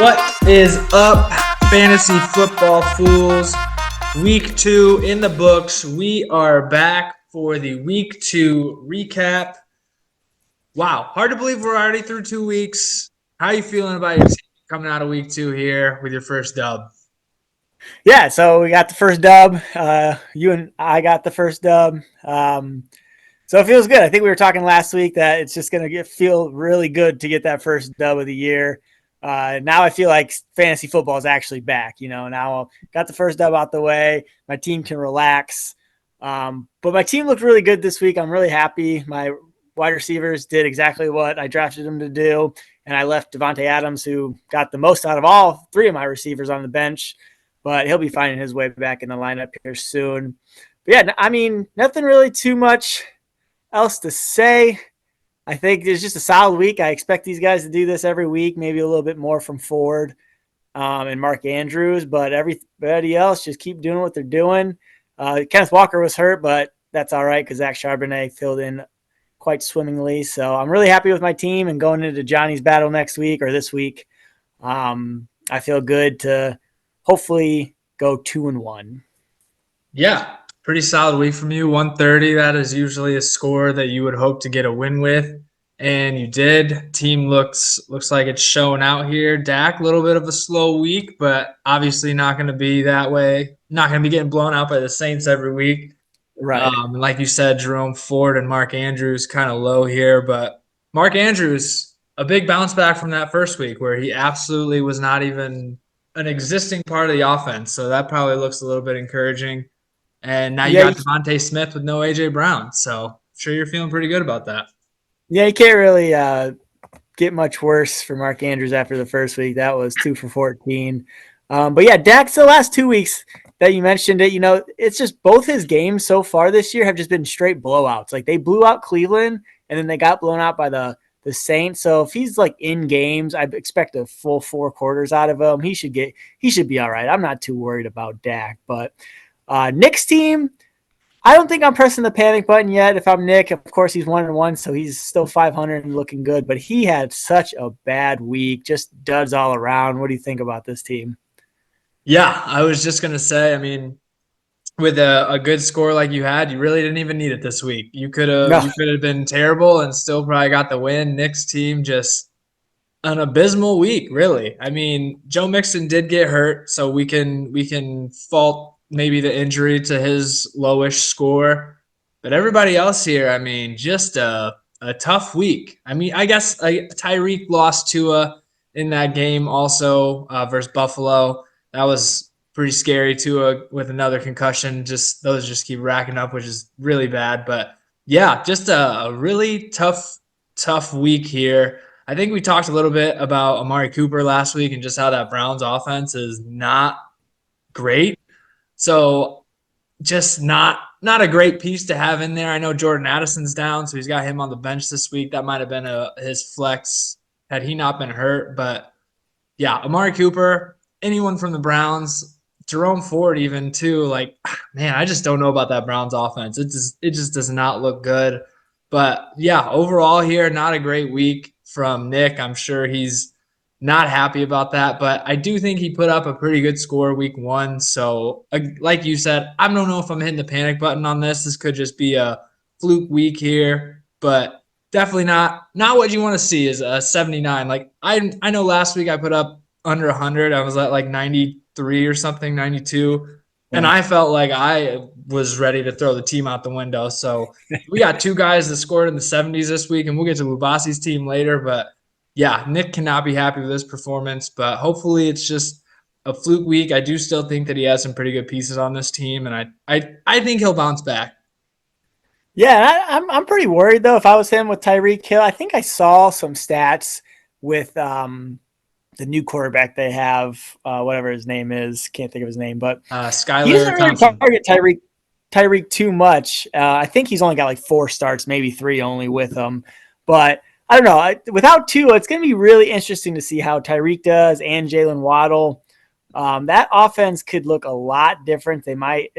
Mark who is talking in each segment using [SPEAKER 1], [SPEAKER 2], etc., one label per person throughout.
[SPEAKER 1] What is up, fantasy football fools? Week 2 in the books. We are back for the week 2 recap. Wow, hard to believe we're already through 2 weeks. How are you feeling about your team coming out of week 2 here with your first dub?
[SPEAKER 2] Yeah, so we got the first dub. You and I got the first dub. So it feels good. I think we were talking last week that it's just going to feel really good to get that first dub of the year. Now I feel like fantasy football is actually back. Now I got the first dub out the way. My team can relax. But my team looked really good this week. I'm really happy. My wide receivers did exactly what I drafted them to do. And I left Devontae Adams, who got the most out of all three of my receivers, on the bench. But he'll be finding his way back in the lineup here soon. But yeah, I mean, nothing really too much else to say. I think it's just a solid week. I expect these guys to do this every week, maybe a little bit more from Ford and Mark Andrews, but everybody else just keep doing what they're doing. Kenneth Walker was hurt, but that's all right because Zach Charbonnet filled in quite swimmingly. So I'm really happy with my team, and going into Johnny's battle next week or this week, I feel good to hopefully go 2-1.
[SPEAKER 1] Yeah, pretty solid week from you. 130, that is usually a score that you would hope to get a win with, and you did. Team looks like it's showing out here. Dak, a little bit of a slow week, but obviously not going to be that way. Not going to be getting blown out by the Saints every week.
[SPEAKER 2] Right.
[SPEAKER 1] Like you said, Jerome Ford and Mark Andrews kind of low here, but Mark Andrews, a big bounce back from that first week where he absolutely was not even an existing part of the offense. So that probably looks a little bit encouraging. And now you
[SPEAKER 2] Yeah,
[SPEAKER 1] got Devontae Smith with no A.J. Brown. So I'm sure you're feeling pretty good about that.
[SPEAKER 2] yeah, you can't really get much worse for Mark Andrews after the first week. That was 2 for 14. But yeah, Dak's the last 2 weeks that you mentioned it, it's just both his games so far this year have just been straight blowouts. Like they blew out Cleveland and then they got blown out by the Saints. So if he's like in games, I expect a full 4 quarters out of him. He should be all right. I'm not too worried about Dak. But Nick's team, I don't think I'm pressing the panic button yet. If I'm Nick, of course he's 1-1, so he's still 500 and looking good. But he had such a bad week, just duds all around. What do you think about this team?
[SPEAKER 1] Yeah, I was just going to say, I mean, with a good score like you had, you really didn't even need it this week. You could
[SPEAKER 2] No,
[SPEAKER 1] have been terrible and still probably got the win. Nick's team just an abysmal week, really. I mean, Joe Mixon did get hurt, so we can fault maybe the injury to his lowish score. But everybody else here, I mean, just a tough week. I mean, I guess Tyreek lost Tua in that game also versus Buffalo. That was pretty scary. Tua with another concussion. Just those just keep racking up, which is really bad. But yeah, just a really tough week here. I think we talked a little bit about Amari Cooper last week and just how that Browns offense is not great. So just not a great piece to have in there. I know Jordan Addison's down, so he's got him on the bench this week. That might have been his flex had he not been hurt. But yeah, Amari Cooper, anyone from the Browns, Jerome Ford even too. Like, man, I just don't know about that Browns offense. It just does not look good. But yeah, overall here, not a great week from Nick. I'm sure he's not happy about that, but I do think he put up a pretty good score week 1. So like you said, I don't know if I'm hitting the panic button on this. This could just be a fluke week here, but definitely not what you want to see is a 79. Like I know last week I put up under 100. I was at like 93 or something, 92. And
[SPEAKER 2] yeah.
[SPEAKER 1] I felt like I was ready to throw the team out the window. So we got 2 guys that scored in the 70s this week, and we'll get to Lubasi's team later. But yeah, Nick cannot be happy with his performance, but hopefully it's just a fluke week. I do still think that he has some pretty good pieces on this team, and I think he'll bounce back.
[SPEAKER 2] Yeah, I'm pretty worried though. If I was him with Tyreek Hill, I think I saw some stats with the new quarterback they have, whatever his name is, can't think of his name, but he doesn't
[SPEAKER 1] Skylar
[SPEAKER 2] really
[SPEAKER 1] Thompson.
[SPEAKER 2] target Tyreek too much. I think he's only got like 4 starts, maybe 3 only with him. But I don't know. Without Tua, it's going to be really interesting to see how Tyreek does and Jalen Waddle. That offense could look a lot different. It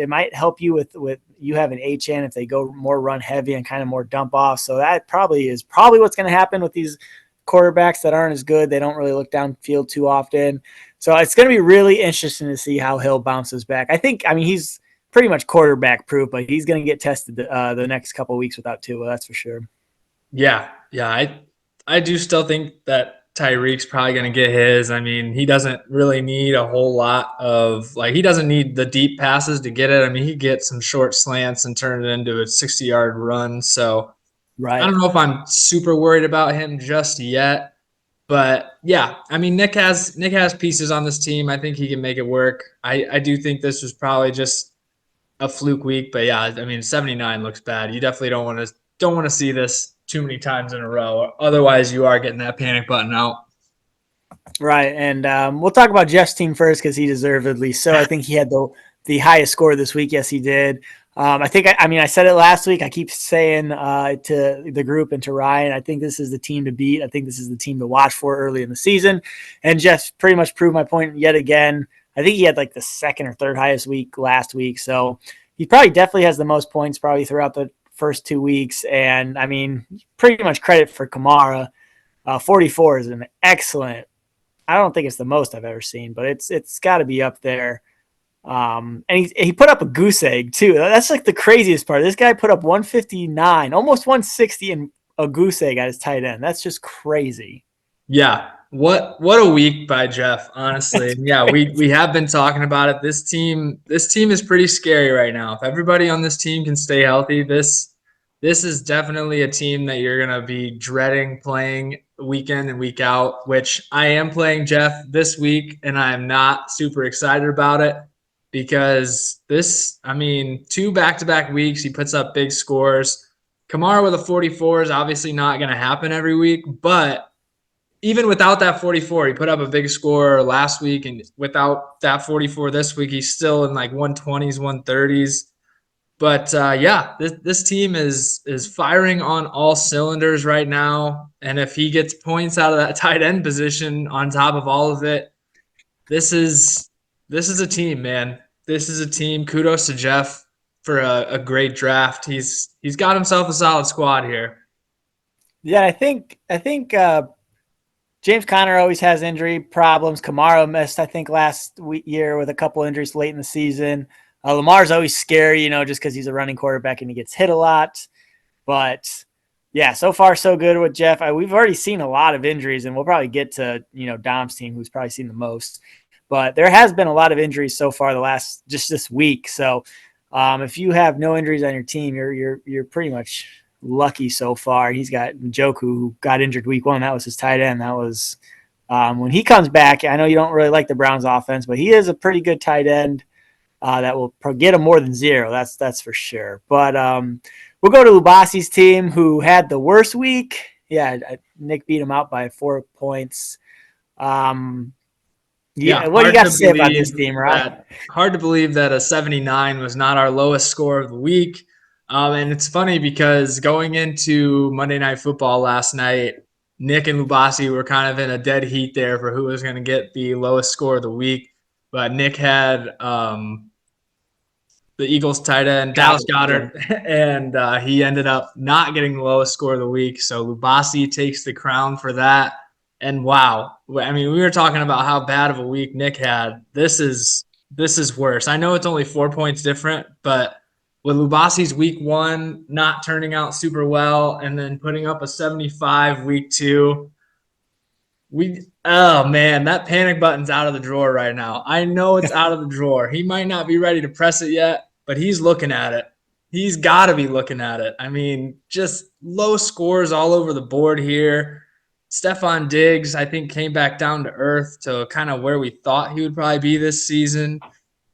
[SPEAKER 2] might help you with you have an HN if they go more run heavy and kind of more dump off. So that probably what's going to happen with these quarterbacks that aren't as good. They don't really look downfield too often. So it's going to be really interesting to see how Hill bounces back. I mean, he's pretty much quarterback proof, but he's going to get tested the next couple of weeks without Tua. That's for sure.
[SPEAKER 1] Yeah, yeah. I do still think that Tyreek's probably going to get his. I mean, he doesn't really need a whole lot of like he doesn't need the deep passes to get it. I mean, he gets some short slants and turn it into a 60-yard run. So I
[SPEAKER 2] Right.
[SPEAKER 1] don't know if I'm super worried about him just yet. But yeah, I mean Nick has pieces on this team. I think he can make it work. I do think this was probably just a fluke week, but yeah, I mean 79 looks bad. You definitely don't want to see this too many times in a row. Otherwise, you are getting that panic button out.
[SPEAKER 2] Right, and we'll talk about Jeff's team first because he deservedly so. I think he had the highest score this week. Yes, he did. I mean, I said it last week. I keep saying to the group and to Ryan, I think this is the team to beat. I think this is the team to watch for early in the season. And Jeff pretty much proved my point yet again. I think he had like the second or third highest week last week. So he probably definitely has the most points probably throughout the first 2 weeks. And I mean, pretty much credit for Kamara. 44 is an excellent. I don't think it's the most I've ever seen, but it's got to be up there. And he put up a goose egg too. That's like the craziest part. This guy put up 159, almost 160 in a goose egg at his tight end. That's just crazy.
[SPEAKER 1] Yeah. What a week by Geoff, honestly.
[SPEAKER 2] That's
[SPEAKER 1] And yeah, we have been talking about it. This team is pretty scary right now. If everybody on this team can stay healthy, this is definitely a team that you're gonna be dreading playing week in and week out, which I am playing Geoff this week, and I am not super excited about it because I mean, 2 back-to-back weeks, he puts up big scores. Kamara with a 44 is obviously not going to happen every week, but even without that 44, he put up a big score last week, and without that 44 this week, he's still in like 120s, 130s. But yeah, this team is firing on all cylinders right now, and if he gets points out of that tight end position on top of all of it, this is this is a team, man. This is a team. Kudos to Geoff for a great draft. He's got himself a solid squad here.
[SPEAKER 2] Yeah, I think James Conner always has injury problems. Kamara missed, I think, last year with a couple injuries late in the season. Lamar's always scary, just because he's a running quarterback and he gets hit a lot. But yeah, so far so good with Geoff. We've already seen a lot of injuries, and we'll probably get to Dom's team, who's probably seen the most. But there has been a lot of injuries so far just this week. So if you have no injuries on your team, you're pretty much lucky so far. He's got Njoku, who got injured week 1. That was his tight end. That was when he comes back. I know you don't really like the Browns offense, but he is a pretty good tight end that will get him more than 0. That's for sure. But we'll go to Lubasi's team, who had the worst week. Yeah, Nick beat him out by 4 points.
[SPEAKER 1] Yeah,
[SPEAKER 2] What do you got to say about this team, Ryan?
[SPEAKER 1] hard to believe that a 79 was not our lowest score of the week. And it's funny because going into Monday Night Football last night, Nick and Lubasi were kind of in a dead heat there for who was going to get the lowest score of the week. But Nick had the Eagles tight end, Dallas
[SPEAKER 2] Yeah.
[SPEAKER 1] Goedert, and he ended up not getting the lowest score of the week. So Lubasi takes the crown for that. And wow, I mean, we were talking about how bad of a week Nick had. This is worse. I know it's only 4 points different, but with Lubasi's week 1 not turning out super well, and then putting up a 75 week 2, oh man, that panic button's out of the drawer right now. I know it's out of the drawer. He might not be ready to press it yet, but he's looking at it. He's got to be looking at it. I mean, just low scores all over the board here. Stefon Diggs, I think, came back down to earth to kind of where we thought he would probably be this season.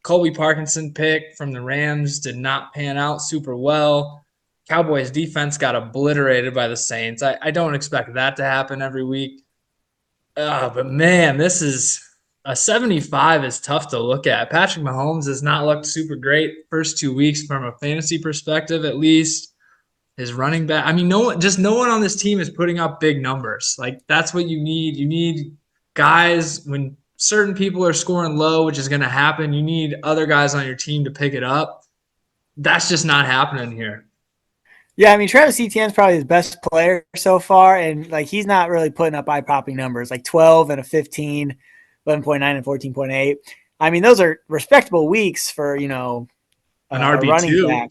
[SPEAKER 1] Colby Parkinson pick from the Rams did not pan out super well. Cowboys defense got obliterated by the Saints. I don't expect that to happen every week. But man, this is a 75 is tough to look at. Patrick Mahomes has not looked super great first 2 weeks from a fantasy perspective, at least. His running back. I mean, no one on this team is putting up big numbers. Like that's what you need. You need guys when certain people are scoring low, which is going to happen. You need other guys on your team to pick it up. That's just not happening here.
[SPEAKER 2] Yeah, I mean Travis Etienne's probably his best player so far, and like he's not really putting up eye-popping numbers like 12 and a 15, 11.9 and 14.8. I mean, those are respectable weeks for
[SPEAKER 1] An
[SPEAKER 2] a
[SPEAKER 1] RB
[SPEAKER 2] running
[SPEAKER 1] two.
[SPEAKER 2] back,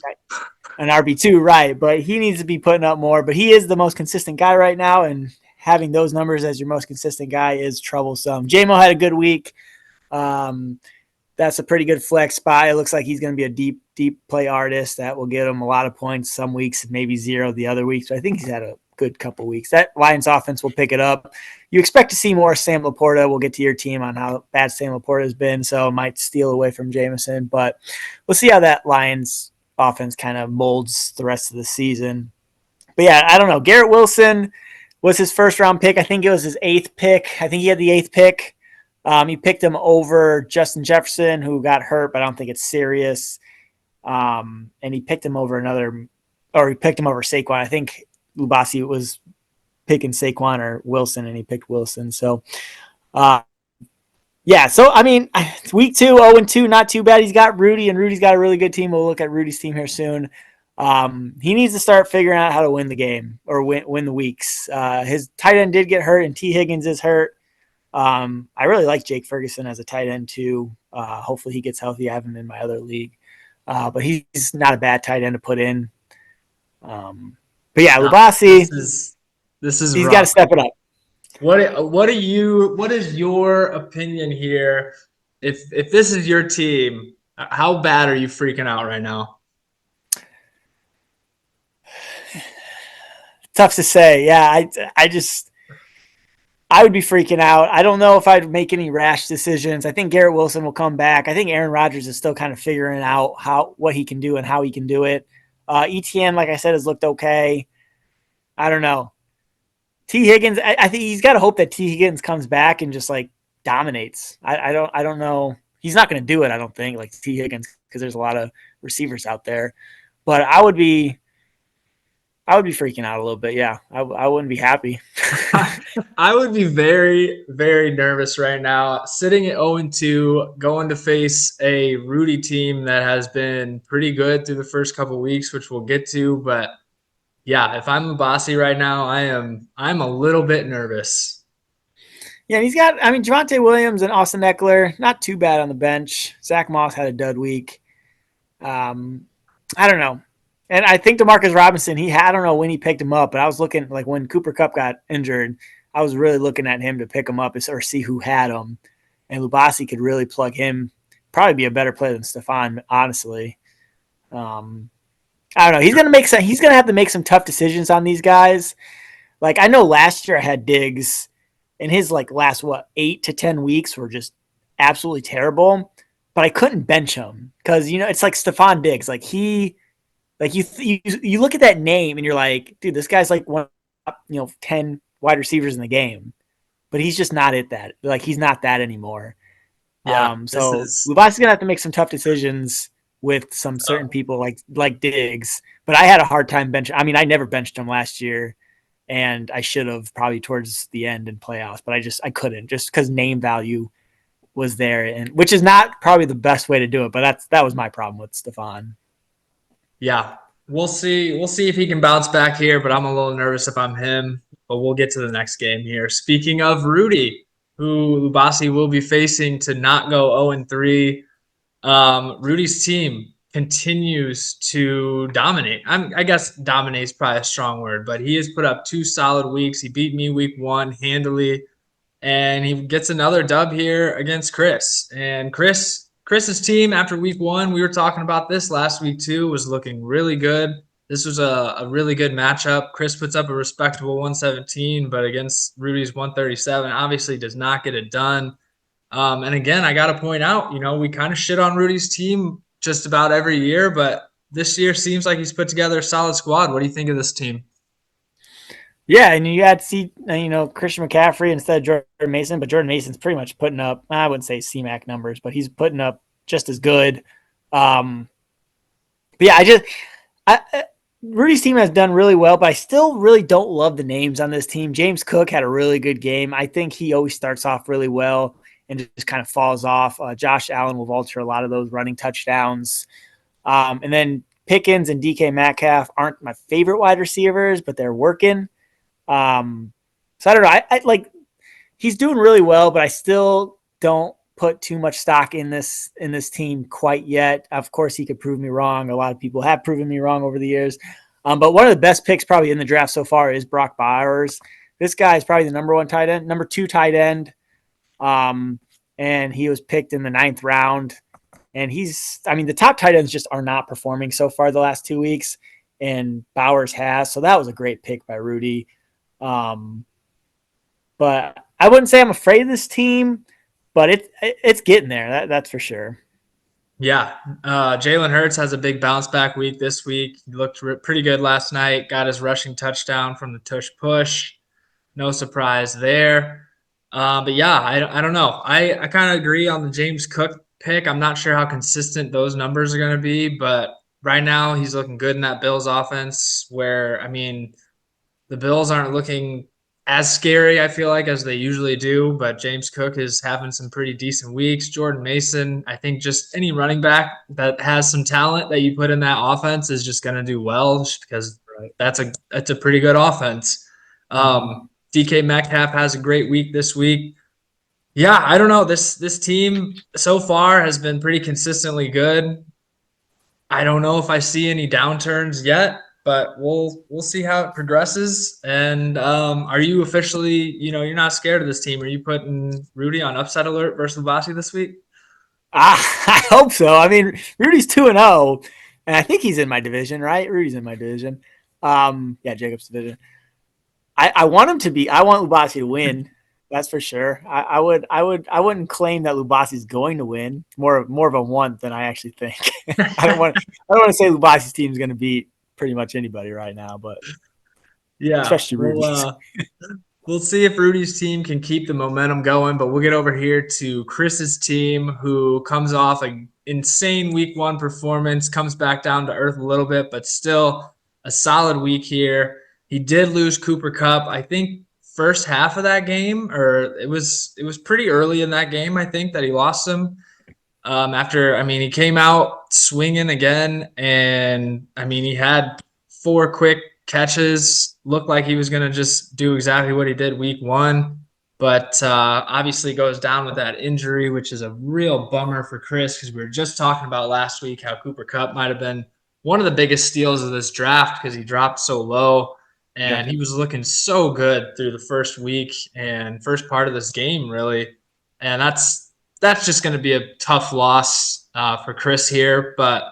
[SPEAKER 2] an RB2, right? But he needs to be putting up more. But he is the most consistent guy right now, and having those numbers as your most consistent guy is troublesome. JMO had a good week. Um, that's a pretty good flex spot. It looks like he's going to be a deep play artist that will get him a lot of points some weeks, maybe zero the other weeks. But I think he's had a good couple weeks. That Lions offense will pick it up. You expect to see more Sam Laporta. We'll get to your team on how bad Sam Laporta has been, so it might steal away from Jameson. But we'll see how that Lions offense kind of molds the rest of the season. But yeah, I don't know. Garrett Wilson was his first round pick. I think it was his eighth pick. I think he had the eighth pick. He picked him over Justin Jefferson, who got hurt, but I don't think it's serious. And he picked him over he picked him over Saquon. I think Lubasi was picking Saquon or Wilson, and he picked Wilson. So, uh, yeah. So, I mean, week 2, 0-2, not too bad. He's got Rudy, and Rudy's got a really good team. We'll look at Rudy's team here soon. He needs to start figuring out how to win the game or win the weeks. His tight end did get hurt, and T. Higgins is hurt. I really like Jake Ferguson as a tight end too. Hopefully he gets healthy. I have him in my other league, but he's not a bad tight end to put in. But yeah,
[SPEAKER 1] No,
[SPEAKER 2] Lubasi,
[SPEAKER 1] this is
[SPEAKER 2] he's got to
[SPEAKER 1] rough.
[SPEAKER 2] step it up.
[SPEAKER 1] What is your opinion here? If this is your team, how bad are you freaking out right now?
[SPEAKER 2] Tough to say. Yeah, I would be freaking out. I don't know if I'd make any rash decisions. I think Garrett Wilson will come back. I think Aaron Rodgers is still kind of figuring out what he can do and how he can do it. ETN, like I said, has looked okay. I don't know. T. Higgins, I think he's got to hope that T. Higgins comes back and just like dominates. I don't know. He's not going to do it. I don't think like T. Higgins because there's a lot of receivers out there. But I would be freaking out a little bit. Yeah, I wouldn't be happy.
[SPEAKER 1] I would be very, very nervous right now, sitting at 0-2, going to face a Rudy team that has been pretty good through the first couple weeks, which we'll get to. But yeah, if I'm a bossy right now, I'm a little bit nervous.
[SPEAKER 2] Yeah, and he's got. I mean, Javonte Williams and Austin Eckler, not too bad on the bench. Zach Moss had a dud week. Um, I don't know. And I think Demarcus Robinson, I don't know when he picked him up, but I was looking like when Cooper Kupp got injured, I was really looking at him to pick him up or see who had him. And Lubasi could really plug him, probably be a better player than Stephon, honestly. Um, I don't know. He's gonna have to make some tough decisions on these guys. Like I know last year I had Diggs, and his like last 8 to 10 weeks were just absolutely terrible. But I couldn't bench him because it's like Stephon Diggs. Like you look at that name and you're like, dude, this guy's like one of 10 wide receivers in the game, but he's just not it that like he's not that anymore.
[SPEAKER 1] Yeah, this
[SPEAKER 2] So
[SPEAKER 1] is
[SPEAKER 2] Lubasi's gonna have to make some tough decisions with some certain
[SPEAKER 1] tough.
[SPEAKER 2] people like Diggs. But I had a hard time benching. I mean, I never benched him last year, and I should have probably towards the end in playoffs, but I couldn't just because name value was there, and which is not probably the best way to do it. But that was my problem with Stephon.
[SPEAKER 1] Yeah, we'll see. We'll see if he can bounce back here, but I'm a little nervous if I'm him. But we'll get to the next game here. Speaking of Rudy, who Lubasi will be facing to not go 0-3. Rudy's team continues to dominate. I guess dominate is probably a strong word, but he has put up 2 solid weeks. He beat me week 1 handily, and he gets another dub here against Chris. And Chris's team after week 1, we were talking about this last week too, was looking really good. This was a really good matchup. Chris puts up a respectable 117, but against Rudy's 137, obviously does not get it done. And again, I got to point out, we kind of shit on Rudy's team just about every year, but this year seems like he's put together a solid squad. What do you think of this team?
[SPEAKER 2] Yeah, and you had Christian McCaffrey instead of Jordan Mason, but Jordan Mason's pretty much putting up, I wouldn't say CMAC numbers, but he's putting up just as good. Um, but yeah, Rudy's team has done really well, but I still really don't love the names on this team. James Cook had a really good game. I think he always starts off really well and just kind of falls off. Josh Allen will vulture a lot of those running touchdowns. And then Pickens and DK Metcalf aren't my favorite wide receivers, but they're working. So I don't know. I like he's doing really well, but I still don't put too much stock in this team quite yet. Of course, he could prove me wrong. A lot of people have proven me wrong over the years. But one of the best picks probably in the draft so far is Brock Bowers. This guy is probably the number 2 tight end. And he was picked in the 9th round. And the top tight ends just are not performing so far the last 2 weeks. And Bowers has. So that was a great pick by Rudy. But I wouldn't say I'm afraid of this team, but it's getting there. That's for sure.
[SPEAKER 1] Yeah, Jalen Hurts has a big bounce back week this week. He looked pretty good last night. Got his rushing touchdown from the tush push. No surprise there. But yeah, I don't know. I kind of agree on the James Cook pick. I'm not sure how consistent those numbers are going to be, but right now he's looking good in that Bills offense. Where I mean, the Bills aren't looking as scary, I feel like, as they usually do, but James Cook is having some pretty decent weeks. Jordan Mason, I think just any running back that has some talent that you put in that offense is just going to do well just because that's a pretty good offense. DK Metcalf has a great week this week. Yeah, I don't know. This team so far has been pretty consistently good. I don't know if I see any downturns yet, but we'll see how it progresses. And are you officially, you're not scared of this team? Are you putting Rudy on upset alert versus Lubasi this week?
[SPEAKER 2] I hope so. I mean, Rudy's 2-0, and I think he's in my division, right? Rudy's in my division. Yeah, Jacob's division. I want him to be. I want Lubasi to win. That's for sure. I wouldn't claim that Lubasi's going to win. More of a want than I actually think. I don't want to say Lubasi's team is going to beat pretty much anybody right now, but
[SPEAKER 1] Yeah,
[SPEAKER 2] especially Rudy's.
[SPEAKER 1] we'll see if Rudy's team can keep the momentum going, but we'll get over here to Chris's team, who comes off an insane week 1 performance, comes back down to earth a little bit, but still a solid week here. He did lose Cooper Kupp, I think, first half of that game, or it was pretty early in that game, I think, that he lost him. He came out swinging again, and he had 4 quick catches. Looked like he was going to just do exactly what he did week 1, but obviously goes down with that injury, which is a real bummer for Chris, because we were just talking about last week how Cooper Kupp might have been one of the biggest steals of this draft because he dropped so low. And he was looking so good through the first week and first part of this game, really. And that's just going to be a tough loss for Chris here. But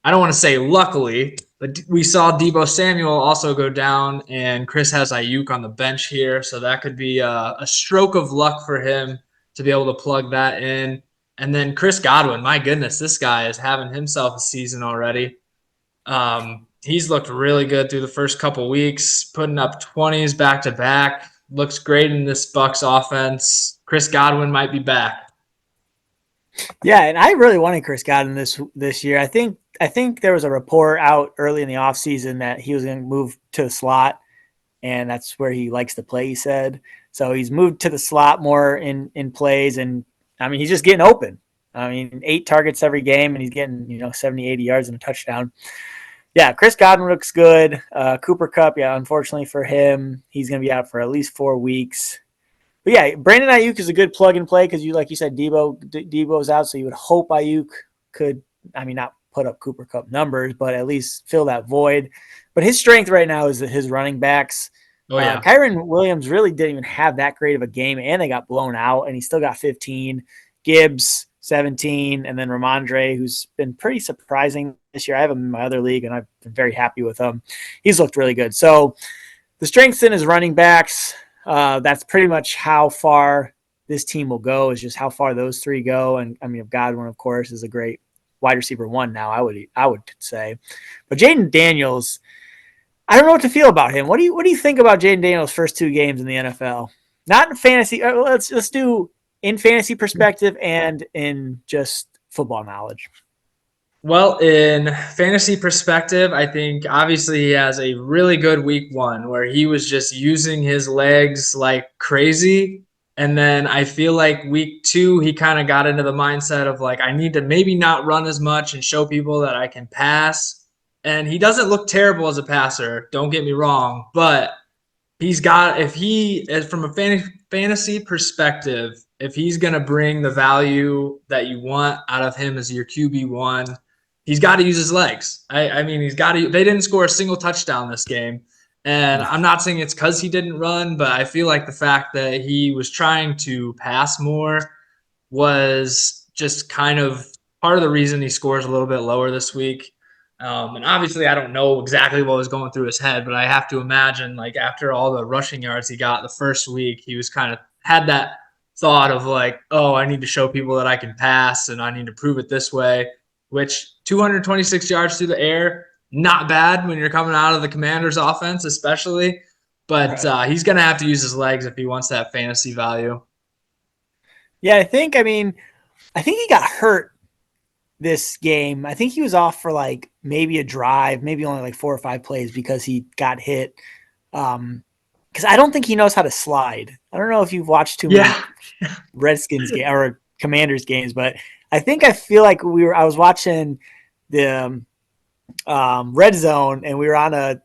[SPEAKER 1] I don't want to say luckily, but we saw Deebo Samuel also go down, and Chris has Ayuk on the bench here. So that could be a stroke of luck for him to be able to plug that in. And then Chris Godwin, my goodness, this guy is having himself a season already. He's looked really good through the first couple weeks, putting up 20s back to back. Looks great in this Bucs offense. Chris Godwin might be back.
[SPEAKER 2] Yeah, and I really wanted Chris Godwin this year. I think there was a report out early in the offseason that he was going to move to the slot, and that's where he likes to play, he said. So he's moved to the slot more in plays, and he's just getting open. 8 targets every game, and he's getting 70, 80 yards and a touchdown. Yeah, Chris Godwin looks good. Cooper Kupp, yeah, unfortunately for him, he's going to be out for at least 4 weeks. But yeah, Brandon Ayuk is a good plug and play because like you said, Deebo's out, so you would hope Ayuk could, not put up Cooper Kupp numbers, but at least fill that void. But his strength right now is his running backs.
[SPEAKER 1] Oh, yeah.
[SPEAKER 2] Kyren Williams really didn't even have that great of a game, and they got blown out, and he still got 15. Gibbs, 17, and then Ramondre, who's been pretty surprising this year. I have him in my other league, and I've been very happy with him. He's looked really good. So the strengths in his running backs, that's pretty much how far this team will go, is just how far those 3 go. And Godwin, of course, is a great wide receiver 1 now, I would say. But Jaden Daniels, I don't know what to feel about him. What do you think about Jaden Daniels' first 2 games in the NFL? Not in fantasy. Let's do in fantasy perspective and in just football knowledge.
[SPEAKER 1] Well, in fantasy perspective, I think obviously he has a really good week 1 where he was just using his legs like crazy. And then I feel like week 2, he kind of got into the mindset of like, I need to maybe not run as much and show people that I can pass. and he doesn't look terrible as a passer. Don't get me wrong, but he's got if he from a fantasy perspective, if he's going to bring the value that you want out of him as your QB1, he's got to use his legs. I mean, he's got to. They didn't score a single touchdown this game, and I'm not saying it's because he didn't run, but I feel like the fact that he was trying to pass more was just kind of part of the reason he scores a little bit lower this week. And obviously, I don't know exactly what was going through his head, but I have to imagine, like, after all the rushing yards he got the first week, he was kind of had that thought of, like, oh, I need to show people that I can pass and I need to prove it this way, which 226 yards through the air, not bad when you're coming out of the Commanders' offense, especially. But he's going to have to use his legs if he wants that fantasy value.
[SPEAKER 2] Yeah, I think he got hurt this game. I think he was off for like maybe a drive, maybe only like 4 or 5 plays because he got hit. Because I don't think he knows how to slide. I don't know if you've watched too many
[SPEAKER 1] Yeah.
[SPEAKER 2] Redskins game or Commanders games, but I feel like I was watching the Red Zone and we were on the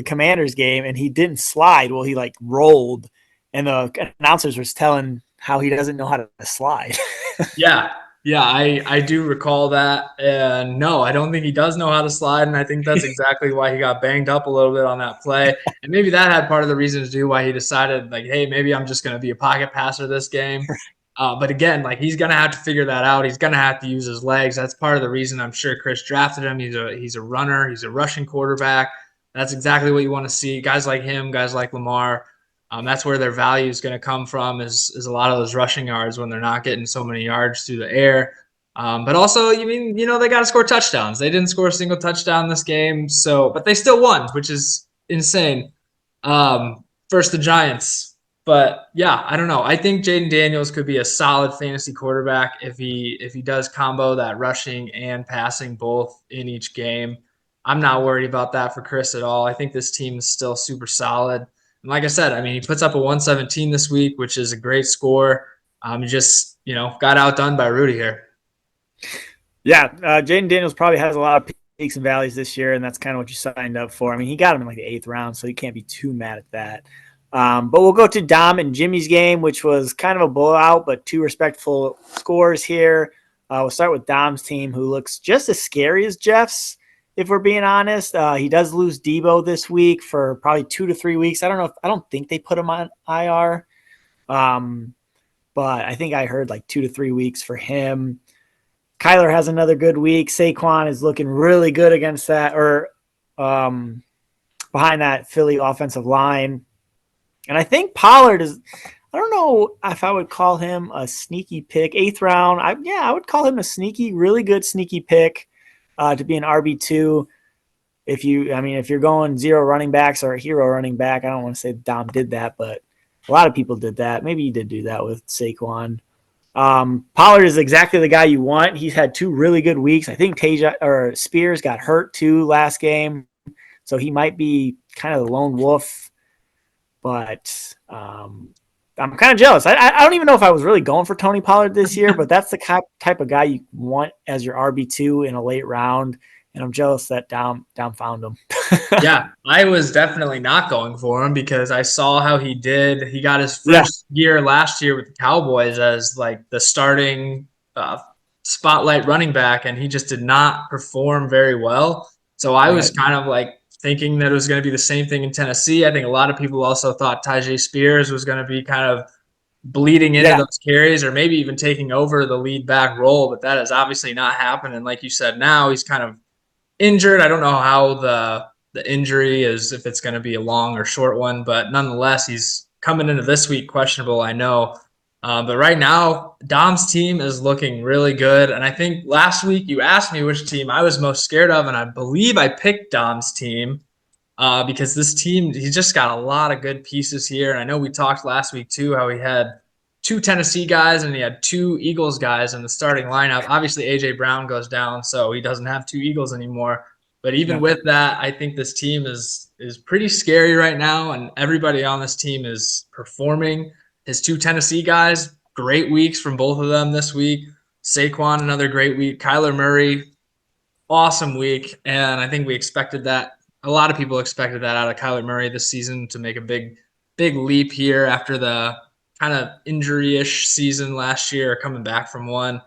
[SPEAKER 2] Commanders game and he didn't slide. Well, he like rolled, and the announcers was telling how he doesn't know how to slide.
[SPEAKER 1] Yeah, yeah, I do recall that. And no, I don't think he does know how to slide. And I think that's exactly why he got banged up a little bit on that play. And maybe that had part of the reason to do why he decided, like, hey, maybe I'm just going to be a pocket passer this game. But again, like he's going to have to figure that out. He's going to have to use his legs. That's part of the reason I'm sure Chris drafted him. He's a runner. He's a rushing quarterback. That's exactly what you want to see. Guys like him, guys like Lamar. That's where their value is going to come from is a lot of those rushing yards when they're not getting so many yards through the air. But also, they got to score touchdowns. They didn't score a single touchdown this game, but they still won, which is insane. First the Giants, but yeah, I don't know. I think Jaden Daniels could be a solid fantasy quarterback if he does combo that rushing and passing both in each game. I'm not worried about that for Chris at all. I think this team is still super solid. And like I said, I mean, he puts up a 117 this week, which is a great score. He just, got outdone by Rudy here.
[SPEAKER 2] Yeah, Jaden Daniels probably has a lot of peaks and valleys this year, and that's kind of what you signed up for. I mean, he got him in like the 8th round, so you can't be too mad at that. But we'll go to Dom and Jimmy's game, which was kind of a blowout, but 2 respectful scores here. We'll start with Dom's team, who looks just as scary as Geoff's, if we're being honest. He does lose Debo this week for probably 2 to 3 weeks. I don't think they put him on IR, but I think I heard like 2 to 3 weeks for him. Kyler has another good week. Saquon is looking really good against that or behind that Philly offensive line. And I think Pollard is – I don't know if I would call him a sneaky pick. 8th round. I would call him a really good sneaky pick to be an RB2. If you're going 0 running backs or a hero running back, I don't want to say Dom did that, but a lot of people did that. Maybe he did do that with Saquon. Pollard is exactly the guy you want. He's had 2 really good weeks. I think Spears got hurt too last game, so he might be kind of the lone wolf. But I'm kind of jealous. I don't even know if I was really going for Tony Pollard this year, but that's the type of guy you want as your RB2 in a late round. And I'm jealous that Dom found him.
[SPEAKER 1] Yeah, I was definitely not going for him because I saw how he did. He got his first year last year with the Cowboys as like the starting spotlight running back, and he just did not perform very well. So I was kind of like thinking that it was going to be the same thing in Tennessee. I think a lot of people also thought Tyjae Spears was going to be kind of bleeding into those carries or maybe even taking over the lead back role, but that has obviously not happened. And like you said, now he's kind of injured. I don't know how the injury is, if it's going to be a long or short one, but nonetheless, he's coming into this week questionable, I know. But right now, Dom's team is looking really good. And I think last week you asked me which team I was most scared of, and I believe I picked Dom's team because this team, he's just got a lot of good pieces here. And I know we talked last week, too, how he had 2 Tennessee guys and he had 2 Eagles guys in the starting lineup. Obviously, A.J. Brown goes down, so he doesn't have 2 Eagles anymore. But even with that, I think this team is pretty scary right now, and everybody on this team is performing. His 2 Tennessee guys, great weeks from both of them this week. Saquon, another great week. Kyler Murray, awesome week, and I think we expected that. A lot of people expected that out of Kyler Murray this season to make a big leap here after the kind of injury-ish season last year, coming back from one.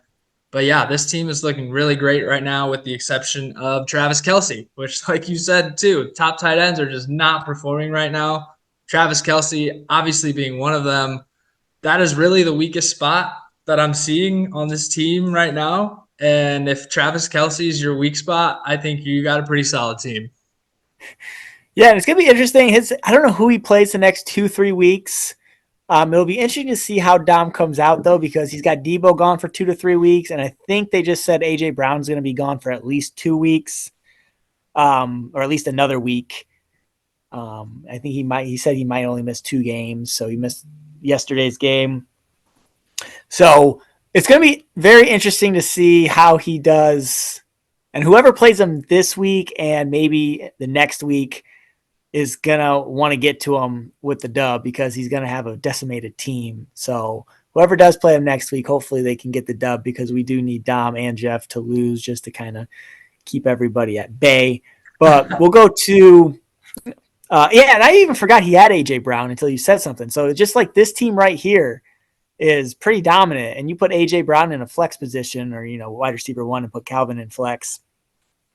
[SPEAKER 1] But yeah, this team is looking really great right now, with the exception of Travis Kelce, which, like you said too, top tight ends are just not performing right now. Travis Kelce, obviously being one of them, that is really the weakest spot that I'm seeing on this team right now. And if Travis Kelce is your weak spot, I think you got a pretty solid team.
[SPEAKER 2] Yeah, and it's gonna be interesting. I don't know who he plays the next 2-3 weeks. It'll be interesting to see how Dom comes out though, because he's got Debo gone for 2 to 3 weeks, and I think they just said AJ Brown's going to be gone for at least 2 weeks, or at least another week. I think he said he might only miss 2 games, so he missed yesterday's game. So it's going to be very interesting to see how he does, and whoever plays him this week and maybe the next week is going to want to get to him with the dub, because he's going to have a decimated team. So whoever does play him next week, hopefully they can get the dub, because we do need Dom and Geoff to lose just to kind of keep everybody at bay. But we'll go to yeah, and I even forgot he had AJ Brown until you said something. So just like this team right here is pretty dominant, and you put AJ Brown in a flex position, or wide receiver one, and put Calvin in flex.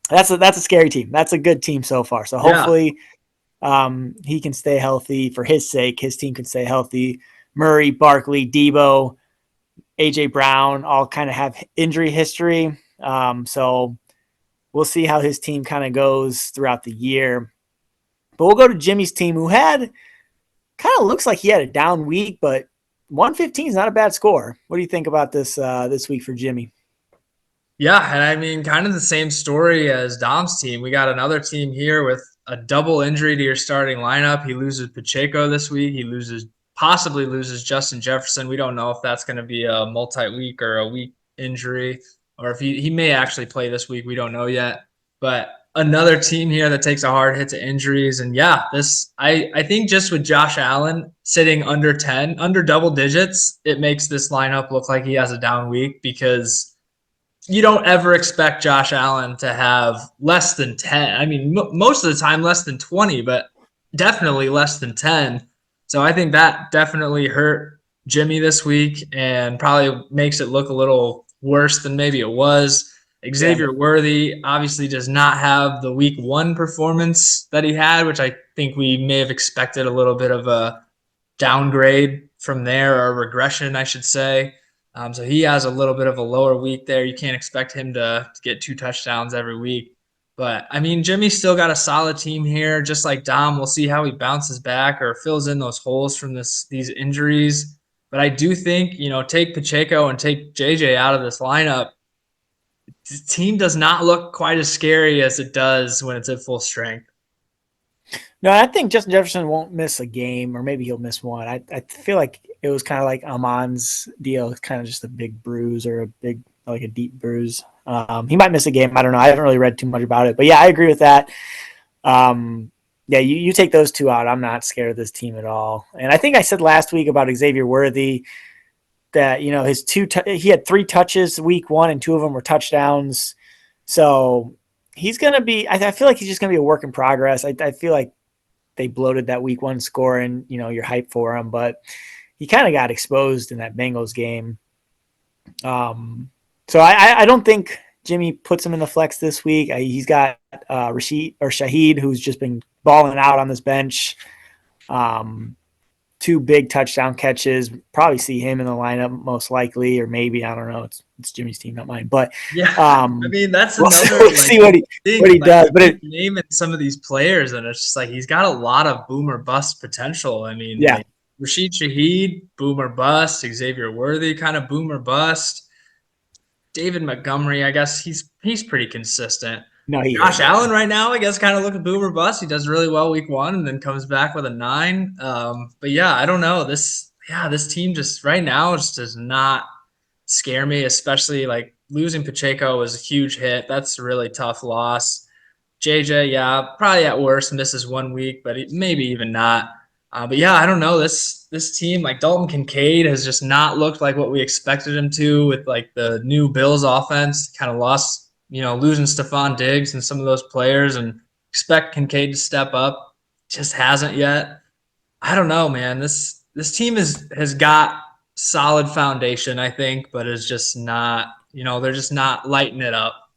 [SPEAKER 2] That's a scary team. That's a good team so far. So
[SPEAKER 1] Yeah.
[SPEAKER 2] hopefully he can stay healthy for his sake. His team can stay healthy. Murray, Barkley, Debo, AJ Brown all kind of have injury history. So we'll see how his team kind of goes throughout the year. But we'll go to Jimmy's team, who had kind of looks like he had a down week, but 115 is not a bad score. What do you think about this week for Jimmy?
[SPEAKER 1] Yeah, and I mean, kind of the same story as Dom's team. We got another team here with a double injury to your starting lineup. He loses Pacheco this week. He possibly loses Justin Jefferson. We don't know if that's going to be a multi-week or a week injury, or if he may actually play this week. We don't know yet. But another team here that takes a hard hit to injuries. And yeah, I think just with Josh Allen sitting under 10, under double digits, it makes this lineup look like he has a down week, because you don't ever expect Josh Allen to have less than 10. I mean, most of the time less than 20, but definitely less than 10. So I think that definitely hurt Jimmy this week, and probably makes it look a little worse than maybe it was.
[SPEAKER 2] Yeah.
[SPEAKER 1] Xavier Worthy obviously does not have the week one performance that he had, which I think we may have expected a little bit of a downgrade from there, or a regression, I should say. So he has a little bit of a lower week there. You can't expect him to get 2 touchdowns every week. But I mean, Jimmy's still got a solid team here, just like Dom. We'll see how he bounces back or fills in those holes from these injuries. But I do think, take Pacheco and take JJ out of this lineup, the team does not look quite as scary as it does when it's at full strength.
[SPEAKER 2] No, I think Justin Jefferson won't miss a game, or maybe he'll miss one. I feel like it was kind of like Amon's deal. It's kind of just a big bruise, or like a deep bruise. He might miss a game. I don't know. I haven't really read too much about it, but yeah, I agree with that. Yeah, you take those two out. I'm not scared of this team at all. And I think I said last week about Xavier Worthy that he had 3 touches week one, and 2 of them were touchdowns. So he's gonna be. I feel like he's just gonna be a work in progress. I feel like they bloated that week one score, and you're hyped for him, but he kind of got exposed in that Bengals game. So I don't think Jimmy puts him in the flex this week. He's got Rashid or Shaheed, who's just been balling out on this bench. 2 big touchdown catches. Probably see him in the lineup most likely, or maybe, I don't know. It's Jimmy's team, not mine. But
[SPEAKER 1] Yeah, I mean, that's another
[SPEAKER 2] we'll see what he
[SPEAKER 1] like,
[SPEAKER 2] does. But
[SPEAKER 1] naming some of these players, and it's just like he's got a lot of boom or bust potential. I mean,
[SPEAKER 2] yeah,
[SPEAKER 1] like Rashid Shaheed, boom or bust. Xavier Worthy, kind of boom or bust. David Montgomery, I guess he's pretty consistent.
[SPEAKER 2] no, he
[SPEAKER 1] Josh
[SPEAKER 2] is. Yeah.
[SPEAKER 1] Allen right now, I guess, kind of looking boom or bust. He does really well week one, and then comes back with a 9. But yeah, I don't know. This team just right now just does not scare me, especially like losing Pacheco was a huge hit. That's a really tough loss. JJ, yeah, probably at worst misses 1 week, but maybe even not. But yeah, I don't know. This team, like Dalton Kincaid, has just not looked like what we expected him to, with like the new Bills offense. Kind of lost losing Stephon Diggs and some of those players and expect Kincaid to step up. Just hasn't yet. I don't know, man. This team has got solid foundation, I think, but is just not, they're just not lighting it up.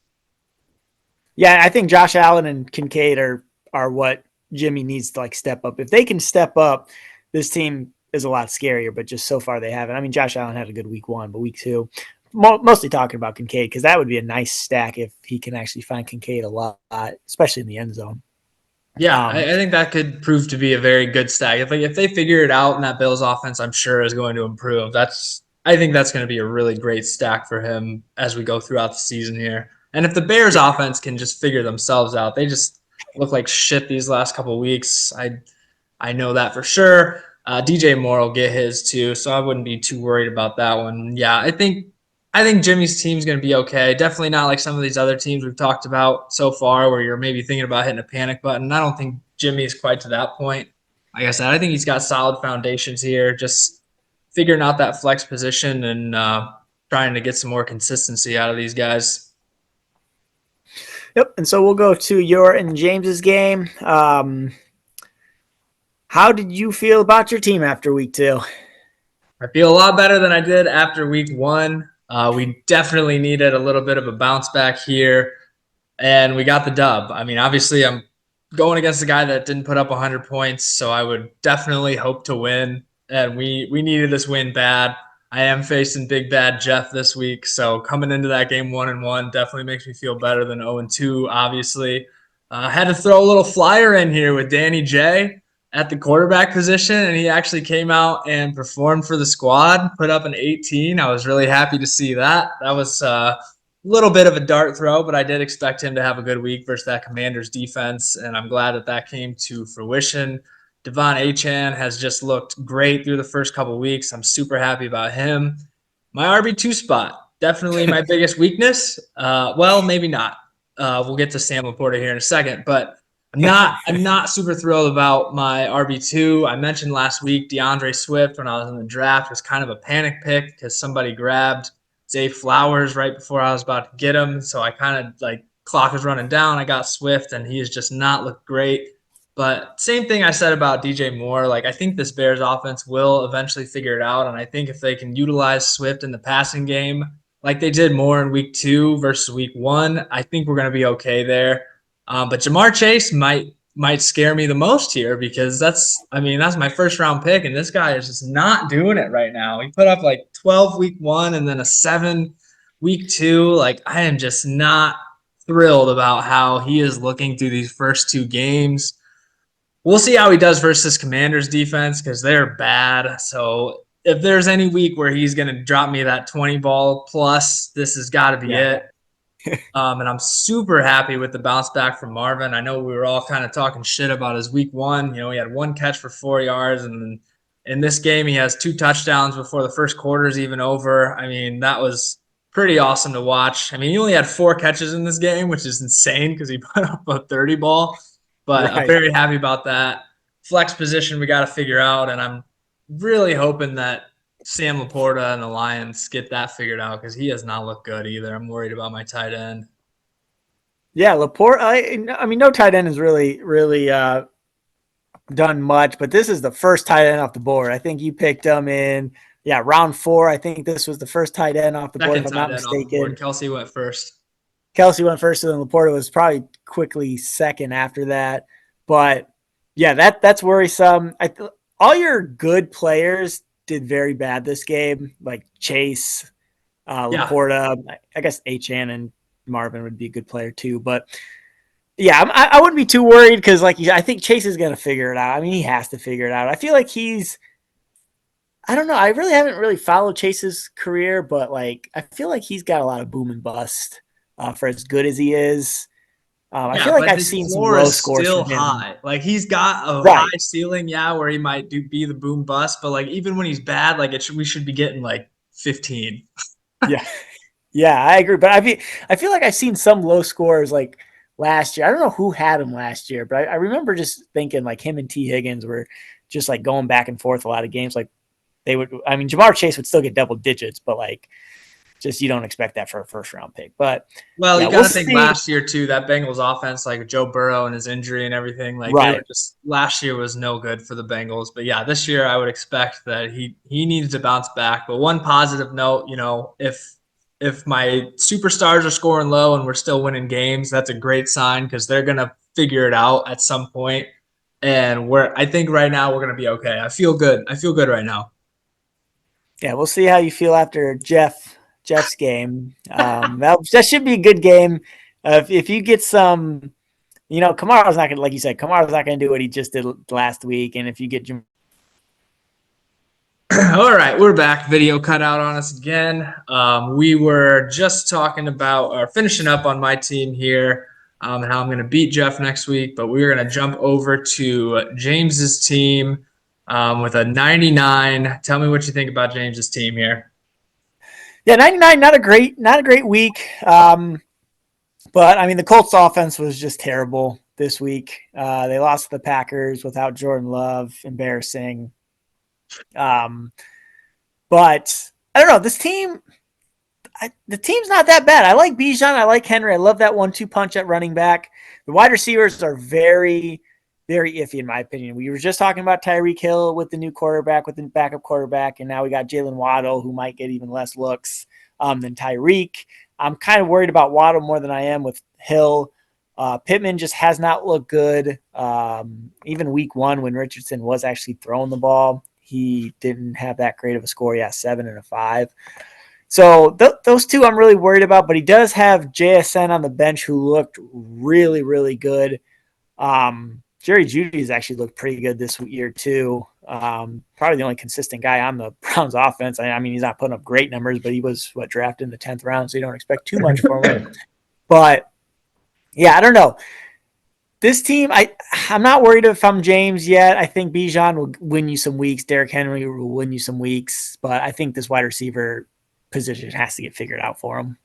[SPEAKER 2] Yeah, I think Josh Allen and Kincaid are what Jimmy needs to like step up. If they can step up, this team is a lot scarier. But just so far they haven't. I mean, Josh Allen had a good week 1, but week 2, mostly talking about Kincaid because that would be a nice stack if he can actually find Kincaid a lot, especially in the end zone.
[SPEAKER 1] Yeah, I think that could prove to be a very good stack. If they figure it out and that Bills offense, I'm sure is going to improve. I think that's going to be a really great stack for him as we go throughout the season here. And if the Bears
[SPEAKER 2] Yeah.
[SPEAKER 1] offense can just figure themselves out, they just look like shit these last couple of weeks. I know that for sure. DJ Moore will get his too, so I wouldn't be too worried about that one. Yeah, I think Jimmy's team's going to be okay. Definitely not like some of these other teams we've talked about so far where you're maybe thinking about hitting a panic button. I don't think Jimmy's quite to that point. Like I said, I think he's got solid foundations here, just figuring out that flex position and trying to get some more consistency out of these guys.
[SPEAKER 2] Yep. And so we'll go to your and James's game. How did you feel about your team after week 2?
[SPEAKER 1] I feel a lot better than I did after week 1. We definitely needed a little bit of a bounce back here, and we got the dub. I mean, obviously, I'm going against a guy that didn't put up 100 points, so I would definitely hope to win. And we needed this win bad. I am facing big bad Geoff this week, so coming into that game 1-1 definitely makes me feel better than 0-2. Obviously, had to throw a little flyer in here with Danny J at the quarterback position, and he actually came out and performed for the squad, put up an 18. I was really happy to see that. That was little bit of a dart throw, but I did expect him to have a good week versus that Commanders defense, and I'm glad that came to fruition. Devon Achane has just looked great through the first couple weeks. I'm super happy about him. My RB2 spot, definitely my biggest weakness. Well, maybe not. We'll get to Sam Laporta here in a second, but I'm not super thrilled about my RB2. I mentioned last week DeAndre Swift when I was in the draft was kind of a panic pick because somebody grabbed Zay Flowers right before I was about to get him. So I kind of like clock was running down. I got Swift and he has just not looked great. But same thing I said about DJ Moore. Like I think this Bears offense will eventually figure it out. And I think if they can utilize Swift in the passing game, like they did more in week 2 versus week 1, I think we're going to be okay there. But Jamar Chase might scare me the most here because that's my first round pick, and this guy is just not doing it right now. He put up like 12 week 1 and then a 7 week 2. Like I am just not thrilled about how he is looking through these first 2 games. We'll see how he does versus Commanders defense because they're bad. So if there's any week where he's going to drop me that 20 ball plus, this has got to be it. And I'm super happy with the bounce back from Marvin. I know we were all kind of talking shit about his week 1. He had 1 catch for 4 yards, and then in this game he has 2 touchdowns before the first quarter is even over. I mean, that was pretty awesome to watch. I mean, he only had 4 catches in this game, which is insane because he put up a 30 ball. But I'm
[SPEAKER 2] Right.
[SPEAKER 1] very happy about that. Flex position we got to figure out, and I'm really hoping that Sam Laporta and the Lions get that figured out because he has not looked good either. I'm worried about my tight end.
[SPEAKER 2] Yeah, Laporte. I mean, no tight end has really done much, but this is the first tight end off the board. I think you picked him in round 4. I think this was the first tight end off the board, if
[SPEAKER 1] Second
[SPEAKER 2] I'm
[SPEAKER 1] tight
[SPEAKER 2] not
[SPEAKER 1] end off the board.
[SPEAKER 2] mistaken.
[SPEAKER 1] Kelsey went first.
[SPEAKER 2] Kelsey went first, and then Laporta was probably quickly second after that. But yeah, that's worrisome. All your good players did very bad this game, like Chase,
[SPEAKER 1] Yeah.
[SPEAKER 2] Laporta. I guess Achane and Marvin would be a good player too. But yeah, I wouldn't be too worried because, I think Chase is going to figure it out. I mean, he has to figure it out. I feel like I don't know. I really haven't really followed Chase's career, but I feel like he's got a lot of boom and bust for as good as he is. I
[SPEAKER 1] Yeah,
[SPEAKER 2] feel like
[SPEAKER 1] but
[SPEAKER 2] I've
[SPEAKER 1] his
[SPEAKER 2] seen some
[SPEAKER 1] floor
[SPEAKER 2] low
[SPEAKER 1] is
[SPEAKER 2] scores
[SPEAKER 1] still
[SPEAKER 2] from him.
[SPEAKER 1] high. Like he's got a
[SPEAKER 2] Right.
[SPEAKER 1] high ceiling, yeah, where he might be the boom bust, but like even when he's bad, like we should be getting like 15.
[SPEAKER 2] Yeah. Yeah, I agree. But I feel like I've seen some low scores like last year. I don't know who had him last year, but I remember just thinking like him and T. Higgins were just like going back and forth a lot of games. Like they would, I mean, Jamar Chase would still get double digits, but Just you don't expect that for a first round pick. But
[SPEAKER 1] Well,
[SPEAKER 2] yeah,
[SPEAKER 1] you
[SPEAKER 2] we'll
[SPEAKER 1] got to think
[SPEAKER 2] see.
[SPEAKER 1] last year too. That Bengals offense, like Joe Burrow and his injury and everything, like they were
[SPEAKER 2] Right.
[SPEAKER 1] just last year was no good for the Bengals. But yeah, this year I would expect that he needs to bounce back. But one positive note, if my superstars are scoring low and we're still winning games, that's a great sign because they're gonna figure it out at some point. And I think right now we're gonna be okay. I feel good. I feel good right now.
[SPEAKER 2] Yeah, we'll see how you feel after Jeff's game. That should be a good game. If you get some, Kamara's not gonna, like you said, Kamara's not gonna do what he just did last week. And if you get
[SPEAKER 1] All right, we're back. Video cut out on us again. We were just talking about or finishing up on my team here and how I'm going to beat Geoff next week, but we're going to jump over to James's team with a 99. Tell me what you think about James's team here.
[SPEAKER 2] yeah, 99, not a great week. But I mean, the Colts offense was just terrible this week. They lost to the Packers without Jordan Love, embarrassing. Um, but I don't know. This team, the team's not that bad. I like Bijan. I like Henry. I love that 1-2 punch at running back. The wide receivers are very, very iffy in my opinion. We were just talking about Tyreek Hill with the new quarterback, with the backup quarterback, and now we got Jalen Waddle, who might get even less looks than Tyreek. I'm kind of worried about Waddle more than I am with Hill. Pittman just has not looked good. Even week 1 when Richardson was actually throwing the ball, he didn't have that great of a score. He has 7 and a 5. So those two I'm really worried about, but he does have JSN on the bench who looked really, really good. Jerry Jeudy has actually looked pretty good this year too. Probably the only consistent guy on the Browns offense. I mean, he's not putting up great numbers, but he was drafted in the 10th round, so you don't expect too much from him. But yeah, I don't know. This team, I'm not worried if I'm James yet. I think Bijan will win you some weeks. Derrick Henry will win you some weeks, but I think this wide receiver position has to get figured out for him.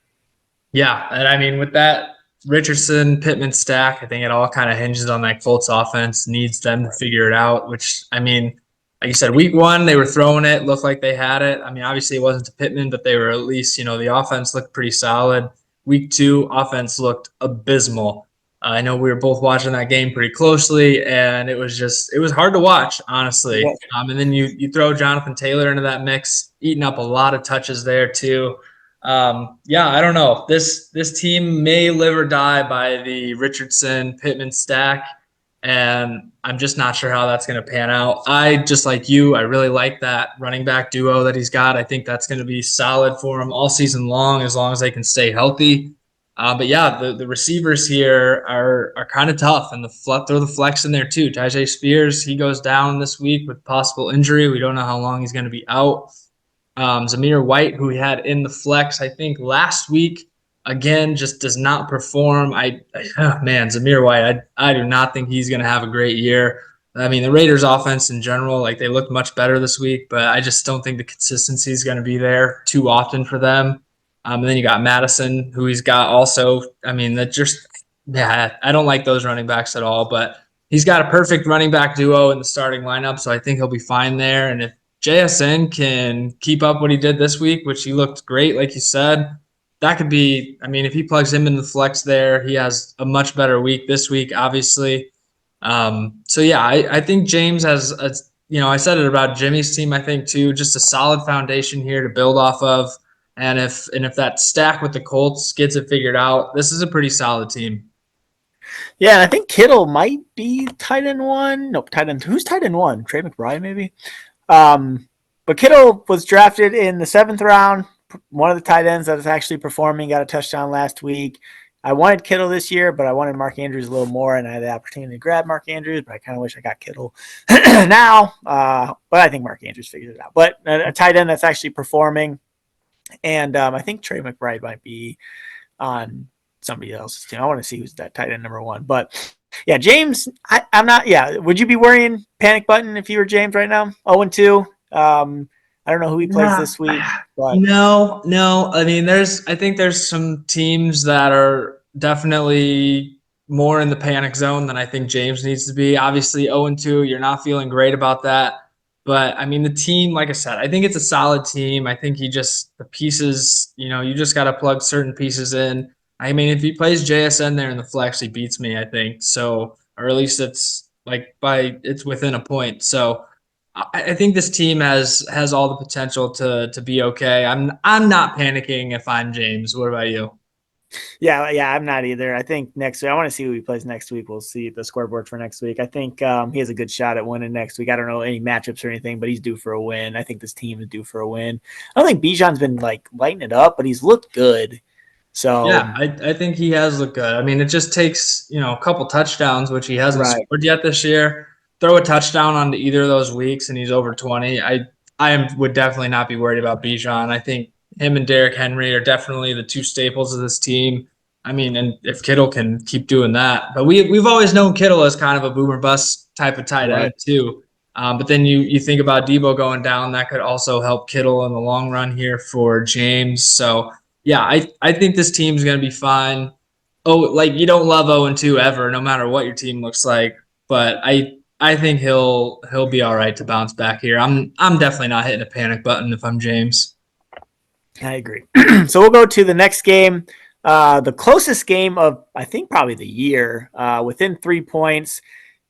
[SPEAKER 1] Yeah, and I mean with that Richardson Pittman stack, I think it all kind of hinges on that Colts offense needs them to figure it out. Which I mean, like you said, week 1 they were throwing it, looked like they had it. I mean, obviously it wasn't to Pittman, but they were at least the offense looked pretty solid. Week 2 offense looked abysmal. I know we were both watching that game pretty closely, and it was hard to watch, honestly. And then you throw Jonathan Taylor into that mix, eating up a lot of touches there too. Yeah, I don't know. This team may live or die by the Richardson Pittman stack, and I'm just not sure how that's going to pan out. I just like you. I really like that running back duo that he's got. I think that's going to be solid for him all season long as they can stay healthy. But yeah, the receivers here are kind of tough, and throw the flex in there too. Tyjae Spears, he goes down this week with possible injury. We don't know how long he's going to be out. Zamir White, who we had in the flex, I think last week, again, just does not perform. Man, Zamir White, I do not think he's going to have a great year. I mean, the Raiders' offense in general, like they looked much better this week, but I just don't think the consistency is going to be there too often for them. And then you got Madison, who he's got also. I mean, yeah, I don't like those running backs at all, but he's got a perfect running back duo in the starting lineup, so I think he'll be fine there. And if JSN can keep up what he did this week, which he looked great, like you said, that could be. I mean, if he plugs him in the flex there, he has a much better week this week, obviously. So yeah, I think James has I said it about Jimmy's team, I think too, just a solid foundation here to build off of. And if that stack with the Colts gets it figured out, this is a pretty solid team.
[SPEAKER 2] Yeah, and I think Kittle might be tight end 1. Nope, tight end. Who's tight end 1? Trey McBride, maybe. But Kittle was drafted in the 7th round. One of the tight ends that is actually performing, got a touchdown last week. I wanted Kittle this year, but I wanted Mark Andrews a little more, and I had the opportunity to grab Mark Andrews, but I kind of wish I got Kittle now. But I think Mark Andrews figured it out. But a tight end that's actually performing, and I think Trey McBride might be on somebody else's team. I want to see who's that tight end number 1. But yeah, James, I'm not. Yeah, would you be worrying panic button if you were James right now? 0-2. I don't know who he plays
[SPEAKER 1] Nah,
[SPEAKER 2] this week, but
[SPEAKER 1] no. I mean, I think there's some teams that are definitely more in the panic zone than I think James needs to be. Obviously, 0-2, you're not feeling great about that. But I mean, the team, like I said, I think it's a solid team. I think the pieces, you just got to plug certain pieces in. I mean, if he plays JSN there in the flex, he beats me, I think. So, or at least it's within a point. So, I think this team has all the potential to be okay. I'm not panicking if I'm James. What about you?
[SPEAKER 2] Yeah, I'm not either. I think next week, I want to see who he plays next week. We'll see the scoreboard for next week. I think he has a good shot at winning next week. I don't know any matchups or anything, but he's due for a win. I think this team is due for a win. I don't think Bijan's been like lighting it up, but he's looked good.
[SPEAKER 1] Yeah,
[SPEAKER 2] So,
[SPEAKER 1] I think he has looked good. I mean, it just takes, a couple touchdowns, which he hasn't
[SPEAKER 2] right.
[SPEAKER 1] scored yet this year. Throw a touchdown onto either of those weeks and he's over 20. Would definitely not be worried about Bijan. I think him and Derrick Henry are definitely the two staples of this team. I mean, and if Kittle can keep doing that, but we've always known Kittle as kind of a boomer bust type of tight end
[SPEAKER 2] Right.
[SPEAKER 1] too. But then you think about Debo going down, that could also help Kittle in the long run here for James. So yeah, I think this team's gonna be fine. Oh, like you don't love 0-2 ever, no matter what your team looks like. But I think he'll be all right to bounce back here. I'm definitely not hitting a panic button if I'm James.
[SPEAKER 2] I agree. So we'll go to the next game. The closest game of, I think, probably the year, within 3 points.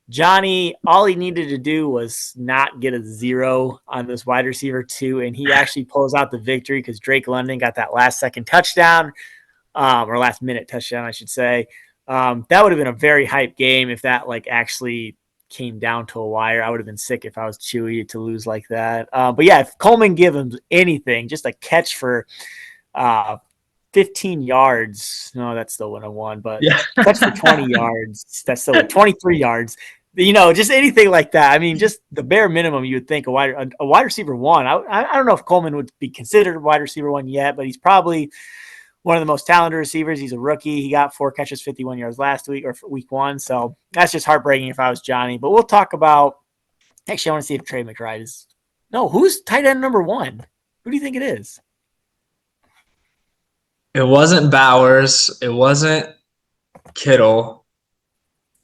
[SPEAKER 2] Johnny, all he needed to do was not get a zero on this wide receiver two, and he actually pulls out the victory because Drake London got that last second touchdown, or last minute touchdown, I should say. That would have been a very hype game if that like actually came down to a wire. I would have been sick if I was Chewy to lose like that. But yeah, if Coleman gives him anything, just a catch for uh, 15 yards. No, that still wouldn't have won, but
[SPEAKER 1] Yeah.
[SPEAKER 2] catch for 20 yards. That's still 23 yards. Just anything like that. I mean, just the bare minimum you would think a wide receiver one. I don't know if Coleman would be considered a wide receiver one yet, but he's probably one of the most talented receivers. He's a rookie. He got 4 catches, 51 yards last week or week one. So that's just heartbreaking if I was Johnny. But we'll talk about. Actually, I want to see if Trey McBride is. No, who's tight end number one? Who do you think it is?
[SPEAKER 1] It wasn't Bowers. It wasn't Kittle.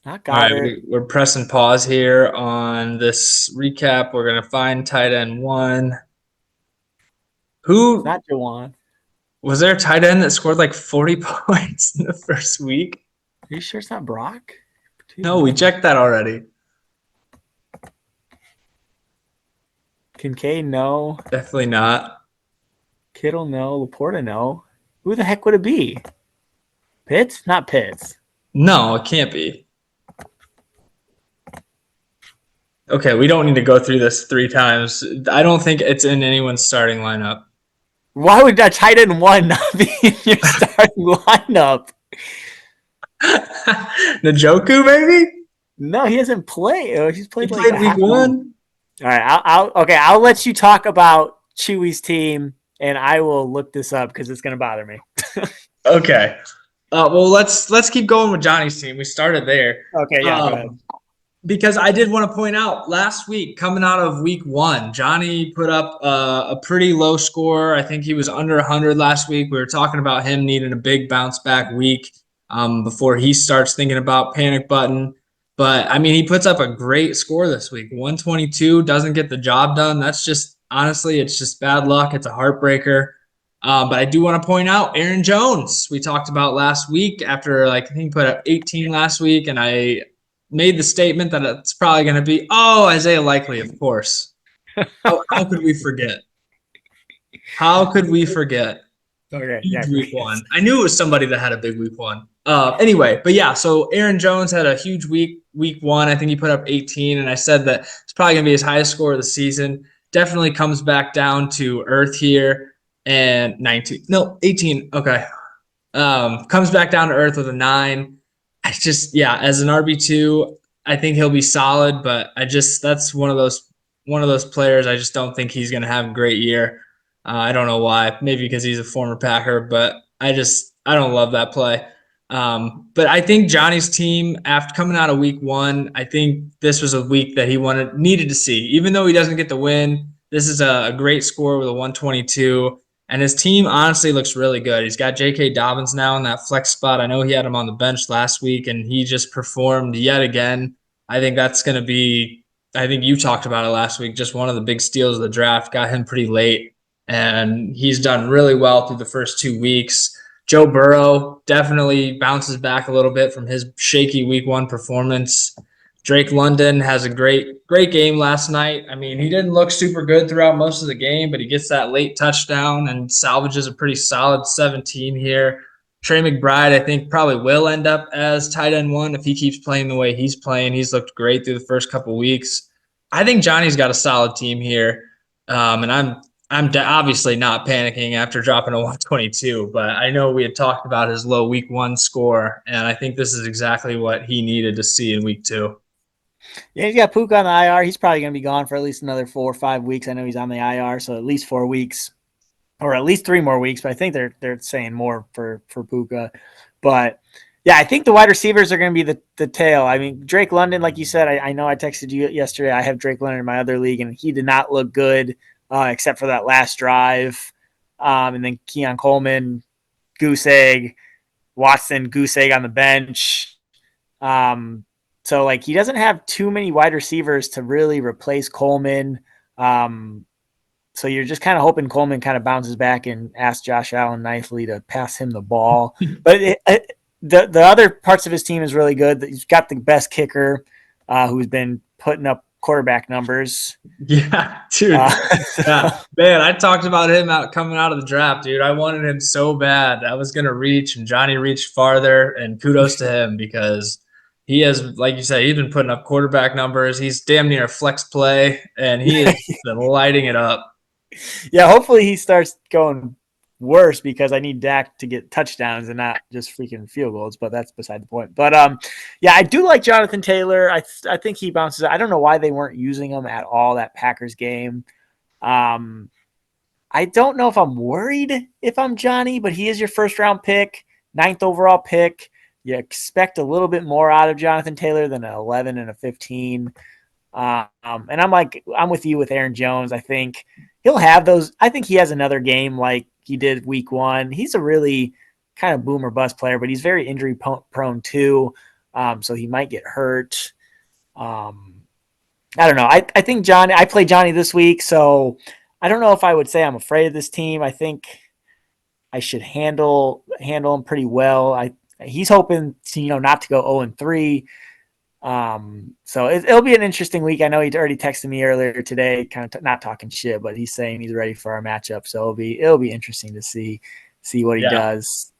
[SPEAKER 2] Not
[SPEAKER 1] All right,
[SPEAKER 2] Goddard.
[SPEAKER 1] we're pressing pause here on this recap. We're gonna find tight end one.
[SPEAKER 2] It's
[SPEAKER 1] Who
[SPEAKER 2] not Jawan.
[SPEAKER 1] was there a tight end that scored like 40 points in the first week?
[SPEAKER 2] Are you sure it's not Brock?
[SPEAKER 1] No, we checked that already.
[SPEAKER 2] Kincaid, no.
[SPEAKER 1] Definitely not.
[SPEAKER 2] Kittle, no. Laporta, no. Who the heck would it be? Pitts? Not Pitts.
[SPEAKER 1] No, it can't be. Okay, we don't need to go through this 3 times. I don't think it's in anyone's starting lineup.
[SPEAKER 2] Why would that tight end one not be in your starting lineup?
[SPEAKER 1] Njoku, maybe?
[SPEAKER 2] No, he hasn't played. Oh, he's
[SPEAKER 1] He
[SPEAKER 2] played like
[SPEAKER 1] played
[SPEAKER 2] a
[SPEAKER 1] week
[SPEAKER 2] half of them.
[SPEAKER 1] one.
[SPEAKER 2] All right, I'll let you talk about Chewy's team, and I will look this up because it's gonna bother me.
[SPEAKER 1] Okay. Well, let's keep going with Johnny's team. We started there.
[SPEAKER 2] Okay, yeah, go ahead.
[SPEAKER 1] Because I did want to point out last week, coming out of week one, Johnny put up a pretty low score. I think he was under 100 last week. We were talking about him needing a big bounce back week before he starts thinking about panic button. But I mean, he puts up a great score this week. 122 doesn't get the job done. That's just honestly, it's just bad luck. It's a heartbreaker. But I do want to point out Aaron Jones. We talked about last week after I think he put up 18 last week, and I made the statement that it's probably going to be, Isaiah Likely, of course. How could we forget? How could we forget?
[SPEAKER 2] Okay, yeah,
[SPEAKER 1] Huge week
[SPEAKER 2] please.
[SPEAKER 1] one. I knew it was somebody that had a big week one. Anyway, but yeah, so Aaron Jones had a huge week one. I think he put up 18, and I said that it's probably going to be his highest score of the season. Definitely comes back down to earth here, and 19. No, 18. Okay. Comes back down to earth with a 9. As an RB2, I think he'll be solid, but that's one of those players. I just don't think he's going to have a great year. I don't know why. Maybe because he's a former Packer, but I don't love that play. But I think Johnny's team, after coming out of week one, I think this was a week that he needed to see. Even though he doesn't get the win, this is a great score with a 122. And his team honestly looks really good. He's got J.K. Dobbins now in that flex spot. I know he had him on the bench last week, and he just performed yet again. I think I think you talked about it last week. Just one of the big steals of the draft, got him pretty late, and he's done really well through the first 2 weeks. Joe Burrow definitely bounces back a little bit from his shaky week one performance. Drake London has a great game last night. I mean, he didn't look super good throughout most of the game, but he gets that late touchdown and salvages a pretty solid 17 here. Trey McBride, I think, probably will end up as tight end one if he keeps playing the way he's playing. He's looked great through the first couple of weeks. I think Johnny's got a solid team here, and I'm obviously not panicking after dropping a 122, but I know we had talked about his low week one score, and I think this is exactly what he needed to see in week two.
[SPEAKER 2] Yeah, he's got Puka on the IR. He's probably going to be gone for at least another 4 or 5 weeks. I know he's on the IR, so at least 4 weeks, or at least 3 more weeks. But I think they're saying more for Puka. But yeah, I think the wide receivers are going to be the tail. I mean, Drake London, like you said, I know I texted you yesterday. I have Drake London in my other league, and he did not look good except for that last drive. And then Keon Coleman, goose egg, Watson, goose egg on the bench. Um, so like he doesn't have too many wide receivers to really replace Coleman. Um, so you're just kind of hoping Coleman kind of bounces back and asks Josh Allen nicely to pass him the ball. But the other parts of his team is really good. He's got the best kicker who's been putting up quarterback numbers.
[SPEAKER 1] Yeah, dude. Yeah, man, I talked about him out coming out of the draft, dude. I wanted him so bad. I was gonna reach, and Johnny reached farther, and kudos to him because he has, like you said, he's been putting up quarterback numbers. He's damn near a flex play, and he has been lighting it up.
[SPEAKER 2] Yeah, hopefully he starts going worse because I need Dak to get touchdowns and not just freaking field goals. But that's beside the point. But yeah, I do like Jonathan Taylor. I think he bounces. I don't know why they weren't using him at all that Packers game. Um, I don't know if I'm worried if I'm Johnny, but he is your first round pick, ninth overall pick. You expect a little bit more out of Jonathan Taylor than an 11 and a 15. And I'm with you with Aaron Jones. I think he'll have those. I think he has another game like he did week one. He's a really kind of boom or bust player, but he's very injury prone too. So he might get hurt. I don't know. I think Johnny, I play Johnny this week. So I don't know if I would say I'm afraid of this team. I think I should handle him pretty well. He's hoping to, not to go 0-3. So it'll be an interesting week. I know he already texted me earlier today, kind of not talking shit, but he's saying he's ready for our matchup. So it'll be interesting to see what he
[SPEAKER 1] Yeah,
[SPEAKER 2] does.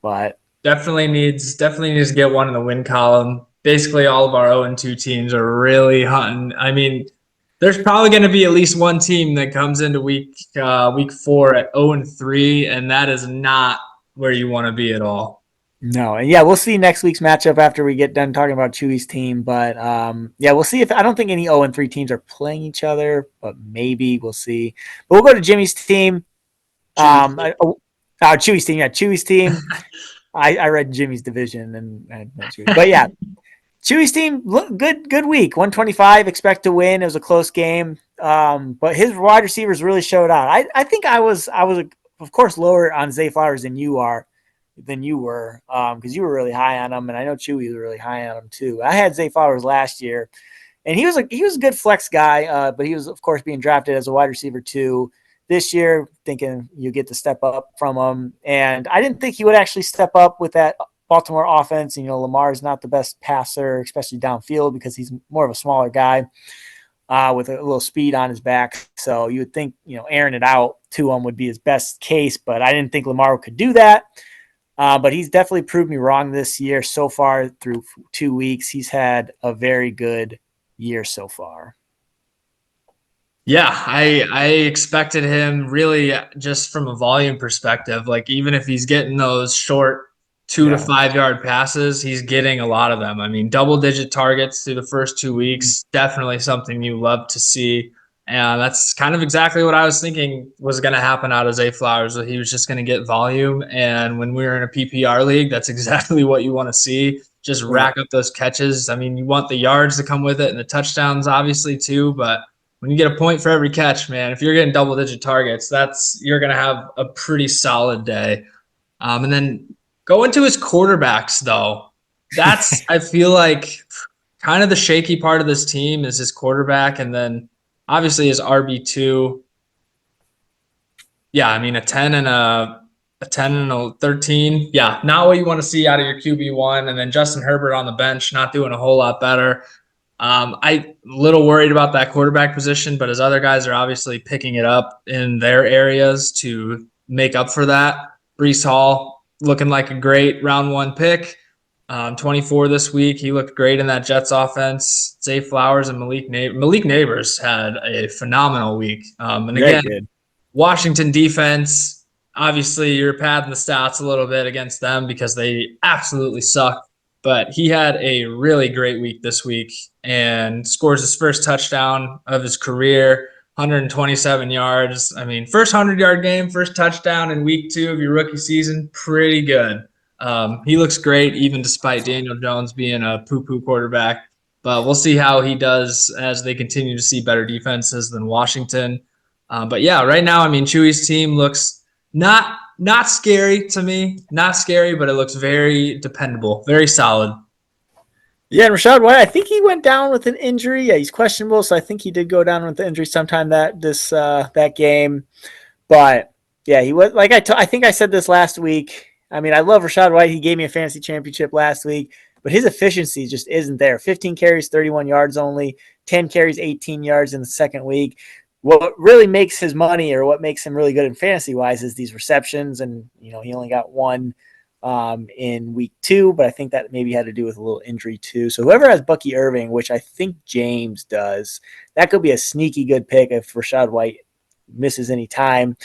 [SPEAKER 2] But
[SPEAKER 1] definitely needs to get one in the win column. Basically, all of our 0-2 teams are really hunting. I mean, there's probably going to be at least one team that comes into week 4 at 0-3, and that is not where you want to be at all.
[SPEAKER 2] no, and yeah, we'll see next week's matchup after we get done talking about Chewy's team. But yeah, we'll see if I don't think any 0-3 teams are playing each other, but maybe we'll see. But we'll go to Jimmy's team.
[SPEAKER 1] Chewy.
[SPEAKER 2] Chewy's team, yeah, Chewy's team. I read Jimmy's division and but yeah, Chewy's team, look, good week. 125, expect to win. It was a close game, but his wide receivers really showed out. I think I was of course lower on Zay Flowers than you were, because you were really high on him, and I know Chewy was really high on him too. I had Zay Flowers last year, and he was a good flex guy, but he was of course being drafted as a wide receiver too. This year, thinking you get to step up from him, and I didn't think he would actually step up with that Baltimore offense. Lamar is not the best passer, especially downfield, because he's more of a smaller guy with a little speed on his back. So you would think, airing it out to him would be his best case, but I didn't think Lamar could do that. But he's definitely proved me wrong this year so far through 2 weeks. He's had a very good year so far.
[SPEAKER 1] Yeah, I expected him really just from a volume perspective. Like even if he's getting those short 2 to 5 yard passes, he's getting a lot of them. I mean, double digit targets through the first 2 weeks, definitely something you love to see. And that's kind of exactly what I was thinking was going to happen out of Zay Flowers. That he was just going to get volume. And when we were in a PPR league, that's exactly what you want to see. Just
[SPEAKER 2] Yeah.
[SPEAKER 1] rack up those catches. I mean, you want the yards to come with it and the touchdowns, obviously, too. But when you get a point for every catch, man, if you're getting double digit targets, you're going to have a pretty solid day. And then go into his quarterbacks, though. That's, I feel like, kind of the shaky part of this team is his quarterback, and then obviously his RB2. Yeah, I mean a 13. Yeah, not what you want to see out of your QB1. And then Justin Herbert on the bench, not doing a whole lot better. I a little worried about that quarterback position, but his other guys are obviously picking it up in their areas to make up for that. Brees Hall looking like a great round one pick. 24 this week. He looked great in that Jets offense. Zay Flowers and Malik Neighbors had a phenomenal week. And
[SPEAKER 2] Very
[SPEAKER 1] again,
[SPEAKER 2] good.
[SPEAKER 1] Washington defense, obviously you're padding the stats a little bit against them because they absolutely suck. But he had a really great week this week and scores his first touchdown of his career, 127 yards. I mean, first 100-yard game, first touchdown in week 2 of your rookie season, pretty good. He looks great, even despite Daniel Jones being a poo-poo quarterback. But we'll see how he does as they continue to see better defenses than Washington. But yeah, right now, I mean, Chewy's team looks not scary to me, not scary, but it looks very dependable, very solid.
[SPEAKER 2] Yeah, and Rashad White, I think he went down with an injury. Yeah, he's questionable, so I think he did go down with the injury sometime that game. But yeah, he was like I think I said this last week. I mean, I love Rashad White. He gave me a fantasy championship last week, but his efficiency just isn't there. 15 carries, 31 yards only. 10 carries, 18 yards in the second week. What really makes his money, or what makes him really good in fantasy wise, is these receptions. And he only got one in week 2, but I think that maybe had to do with a little injury too. So whoever has Bucky Irving, which I think James does, that could be a sneaky good pick if Rashad White misses any time.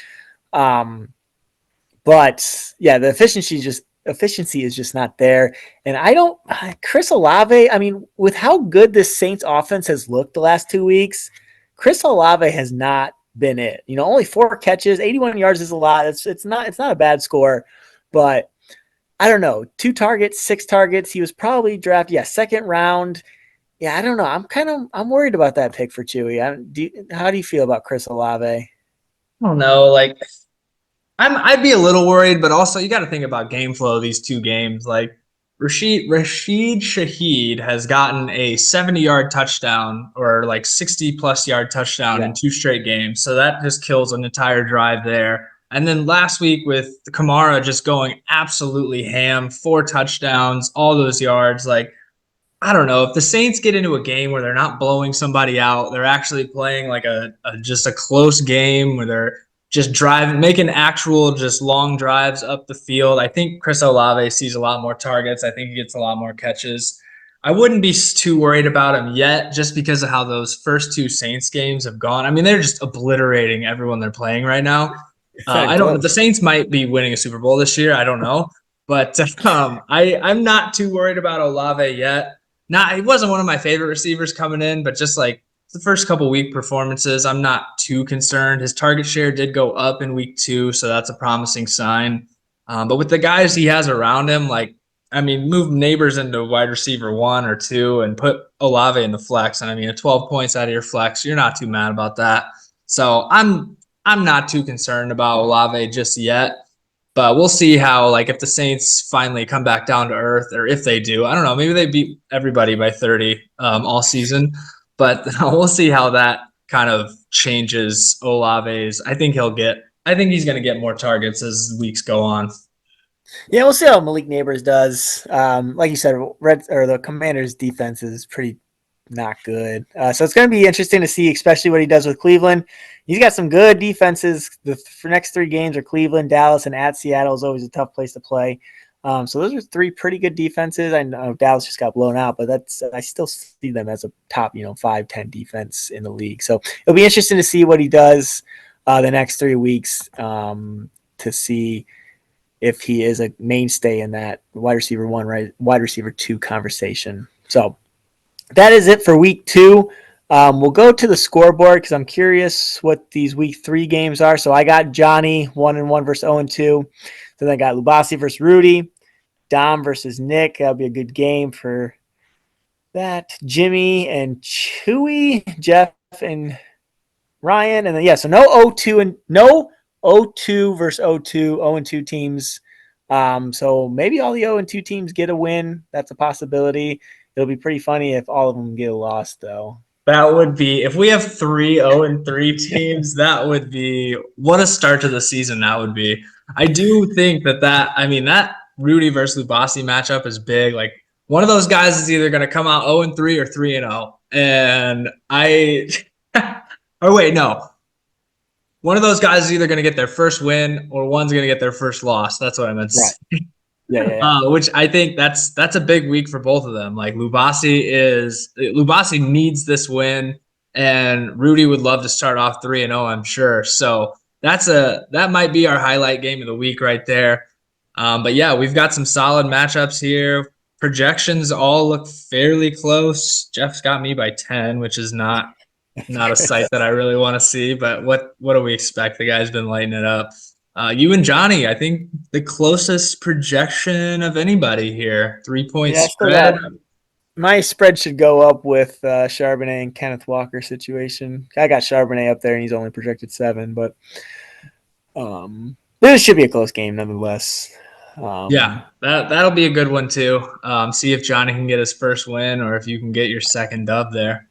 [SPEAKER 2] But yeah, the efficiency is just not there. And Chris Olave, I mean, with how good this Saints offense has looked the last 2 weeks, Chris Olave has not been it. Only 4 catches, 81 yards is a lot. It's not a bad score, but I don't know. 2 targets, 6 targets. He was probably drafted, second round. Yeah, I don't know. I'm worried about that pick for Chewy. How do you feel about Chris Olave?
[SPEAKER 1] I don't know, like I'd be a little worried, but also you got to think about game flow of these 2 games. Like Rashid Shaheed has gotten a 70-yard touchdown or like 60-plus-yard touchdown
[SPEAKER 2] Yeah.
[SPEAKER 1] in 2 straight games. So that just kills an entire drive there. And then last week with Kamara just going absolutely ham, 4 touchdowns, all those yards. Like, I don't know, if the Saints get into a game where they're not blowing somebody out, they're actually playing like just a close game where they're just driving, making actual just long drives up the field. I think Chris Olave sees a lot more targets. I think he gets a lot more catches. I wouldn't be too worried about him yet, just because of how those first 2 Saints games have gone. I mean, they're just obliterating everyone they're playing right now.
[SPEAKER 2] It's not even
[SPEAKER 1] I don't know. The
[SPEAKER 2] close.
[SPEAKER 1] Saints might be winning a Super Bowl this year. I don't know, but I'm not too worried about Olave yet. Not he wasn't one of my favorite receivers coming in, but just like the first couple week performances, I'm not too concerned. His target share did go up in week 2, so that's a promising sign. But with the guys he has around him, like I mean, move Neighbors into wide receiver 1 or 2 and put Olave in the flex. And I mean, at 12 points out of your flex, you're not too mad about that. So I'm not too concerned about Olave just yet. But we'll see how, like, if the Saints finally come back down to earth, or if they do. I don't know. Maybe they beat everybody by 30 all season. But we'll see how that kind of changes Olave's. I think he's going to get more targets as weeks go on.
[SPEAKER 2] Yeah, we'll see how Malik Neighbors does. Like you said, the Commanders' defense is pretty not good. So it's going to be interesting to see, especially what he does with Cleveland. He's got some good defenses. The next 3 games are Cleveland, Dallas, and at Seattle is always a tough place to play. So those are 3 pretty good defenses. I know Dallas just got blown out, but I still see them as a top 5-10 defense in the league. So it'll be interesting to see what he does the next 3 weeks to see if he is a mainstay in that wide receiver 1, right, wide receiver 2 conversation. So that is it for week 2. We'll go to the scoreboard because I'm curious what these week 3 games are. So I got Johnny 1-1 versus 0-2. Then I got Lubasi versus Rudy, Dom versus Nick. That'll be a good game for that. Jimmy and Chewy, Geoff and Ryan, and then so no 0-2 and no 0-2 versus 0-2, 0-2 teams. So maybe all the 0-2 teams get a win. That's a possibility. it'll be pretty funny if all of them get lost, though.
[SPEAKER 1] That would be if we have 3-0-3 teams, that would be what a start to the season that would be. I do think that Rudy versus Lubasi matchup is big. Like one of those guys is either going to come out 0-3 or 3-0. And I or wait, no. One of those guys is either going to get their first win or one's going to get their first loss. That's what I meant to
[SPEAKER 2] Right.
[SPEAKER 1] say.
[SPEAKER 2] Yeah, yeah, yeah.
[SPEAKER 1] Which I think that's a big week for both of them. Like Lubasi needs this win, and Rudy would love to start off 3-0, I'm sure. So that might be our highlight game of the week right there. But yeah, we've got some solid matchups here. Projections all look fairly close. Jeff's got me by 10, which is not a sight that I really want to see. But what do we expect? The guy's been lighting it up. You and Johnny, I think the closest projection of anybody here. 3-point
[SPEAKER 2] Yeah, I still got
[SPEAKER 1] spread.
[SPEAKER 2] my spread should go up with Charbonnet and Kenneth Walker situation. I got Charbonnet up there, and he's only projected 7, but this should be a close game nonetheless.
[SPEAKER 1] Yeah, that'll be a good one too. See if Johnny can get his first win, or if you can get your second dub there.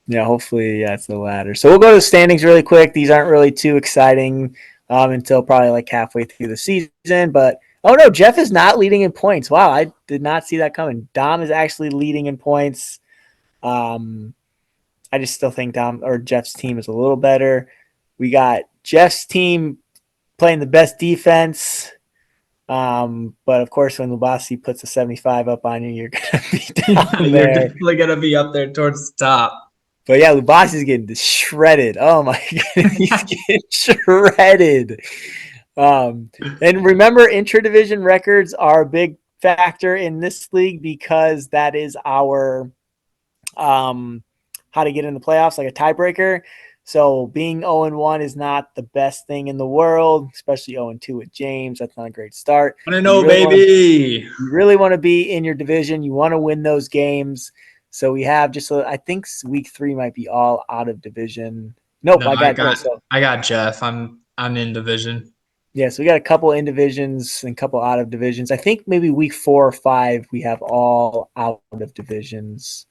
[SPEAKER 2] Yeah, hopefully, yeah, it's the latter. So we'll go to the standings really quick. These aren't really too exciting until probably like halfway through the season. But oh no, Geoff is not leading in points. Wow, I did not see that coming. Dom is actually leading in points. I just still think Geoff's team is a little better. We got Geoff's team playing the best defense. But of course, when Lubasi puts a 75 up on you, you're gonna be down
[SPEAKER 1] You're
[SPEAKER 2] there.
[SPEAKER 1] definitely gonna be up there towards the top.
[SPEAKER 2] But yeah, Lubasi's getting shredded. Oh my god, he's getting shredded. And remember, intra-division records are a big factor in this league because that is our how to get in the playoffs, like a tiebreaker. So being 0-1 is not the best thing in the world, especially 0-2 with James. That's not a great start.
[SPEAKER 1] I know, baby.
[SPEAKER 2] You really want to be in your division. You want to win those games. So we have I think week 3 might be all out of division. Nope,
[SPEAKER 1] No, I got Geoff. I'm in division.
[SPEAKER 2] Yeah, so we got a couple in divisions and a couple out of divisions. I think maybe week 4 or 5 we have all out of divisions.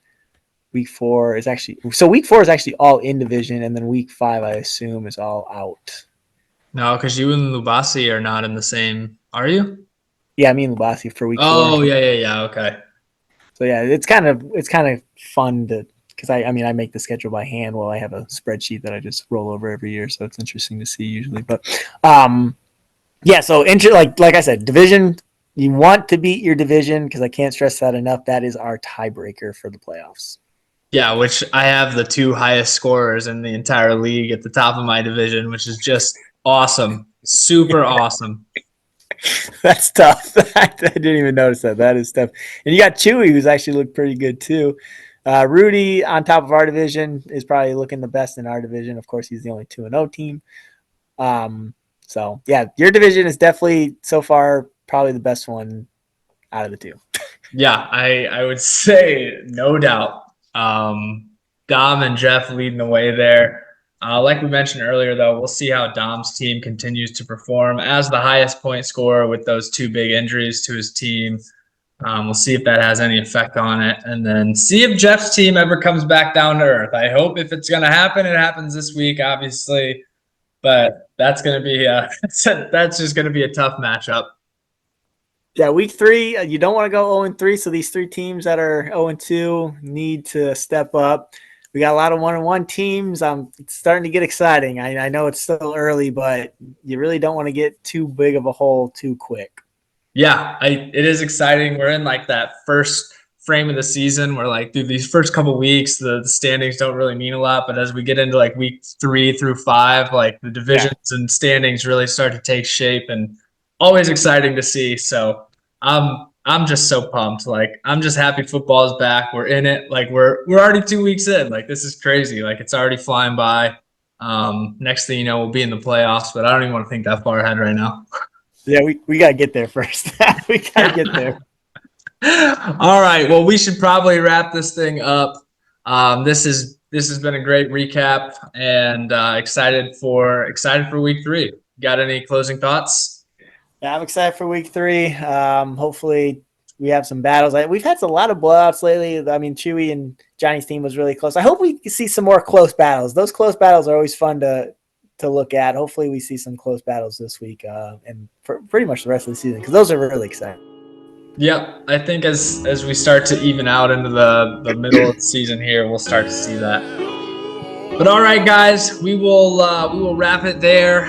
[SPEAKER 2] Week 4 is actually all in division, and then week 5 I assume is all out.
[SPEAKER 1] No, because you and Lubasi are not in the same. Are you?
[SPEAKER 2] Yeah, me and Lubasi for week 4.
[SPEAKER 1] Oh yeah. Okay.
[SPEAKER 2] So yeah, it's kind of fun to because I make the schedule by hand while I have a spreadsheet that I just roll over every year, so it's interesting to see usually. But yeah, so like I said, division, you want to beat your division because I can't stress that enough. That is our tiebreaker for the playoffs.
[SPEAKER 1] Yeah, which I have the 2 highest scorers in the entire league at the top of my division, which is just awesome. Super awesome.
[SPEAKER 2] That's tough. I didn't even notice that. That is tough. And you got Chewy, who's actually looked pretty good too. Rudy on top of our division is probably looking the best in our division. Of course, he's the only 2-0 team. So yeah, your division is definitely so far probably the best one out of the 2.
[SPEAKER 1] Yeah, I would say no doubt. Dom and Geoff leading the way there. Like we mentioned earlier, though, we'll see how Dom's team continues to perform as the highest point scorer with those 2 big injuries to his team. We'll see if that has any effect on it, and then see if Geoff's team ever comes back down to earth. I hope if it's going to happen, it happens this week, obviously, but that's going to be that's just going to be a tough matchup.
[SPEAKER 2] Yeah, week 3, you don't want to go 0-3. So these 3 teams that are 0-2 need to step up. We got a lot of 1-1 teams. It's starting to get exciting. I know it's still early, but you really don't want to get too big of a hole too quick.
[SPEAKER 1] Yeah, it is exciting. We're in like that first frame of the season where like, dude, these first couple weeks, the standings don't really mean a lot. But as we get into like week 3 through 5, like the divisions and standings really start to take shape, and always exciting to see. So I'm just so pumped. Like I'm just happy football is back. We're in it. Like we're already 2 weeks in. Like this is crazy. Like it's already flying by. Next thing you know, we'll be in the playoffs, but I don't even want to think that far ahead right now.
[SPEAKER 2] Yeah, we got to get there first. We got to get there.
[SPEAKER 1] All right. Well, we should probably wrap this thing up. This has been a great recap, and excited for week 3. Got any closing thoughts?
[SPEAKER 2] Yeah, I'm excited for week 3. Hopefully we have some battles. We've had a lot of blowouts lately. I mean, Chewy and Johnny's team was really close. I hope we see some more close battles. Those close battles are always fun to look at. Hopefully we see some close battles this week and for pretty much the rest of the season, because those are really exciting.
[SPEAKER 1] Yep, I think as we start to even out into the middle of the season here, we'll start to see that. But all right, guys, we will wrap it there.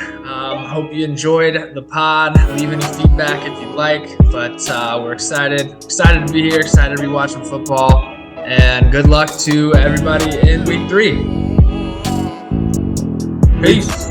[SPEAKER 1] Hope you enjoyed the pod. Leave any feedback if you'd like. But we're excited to be here, excited to be watching football, and good luck to everybody in week 3. Peace.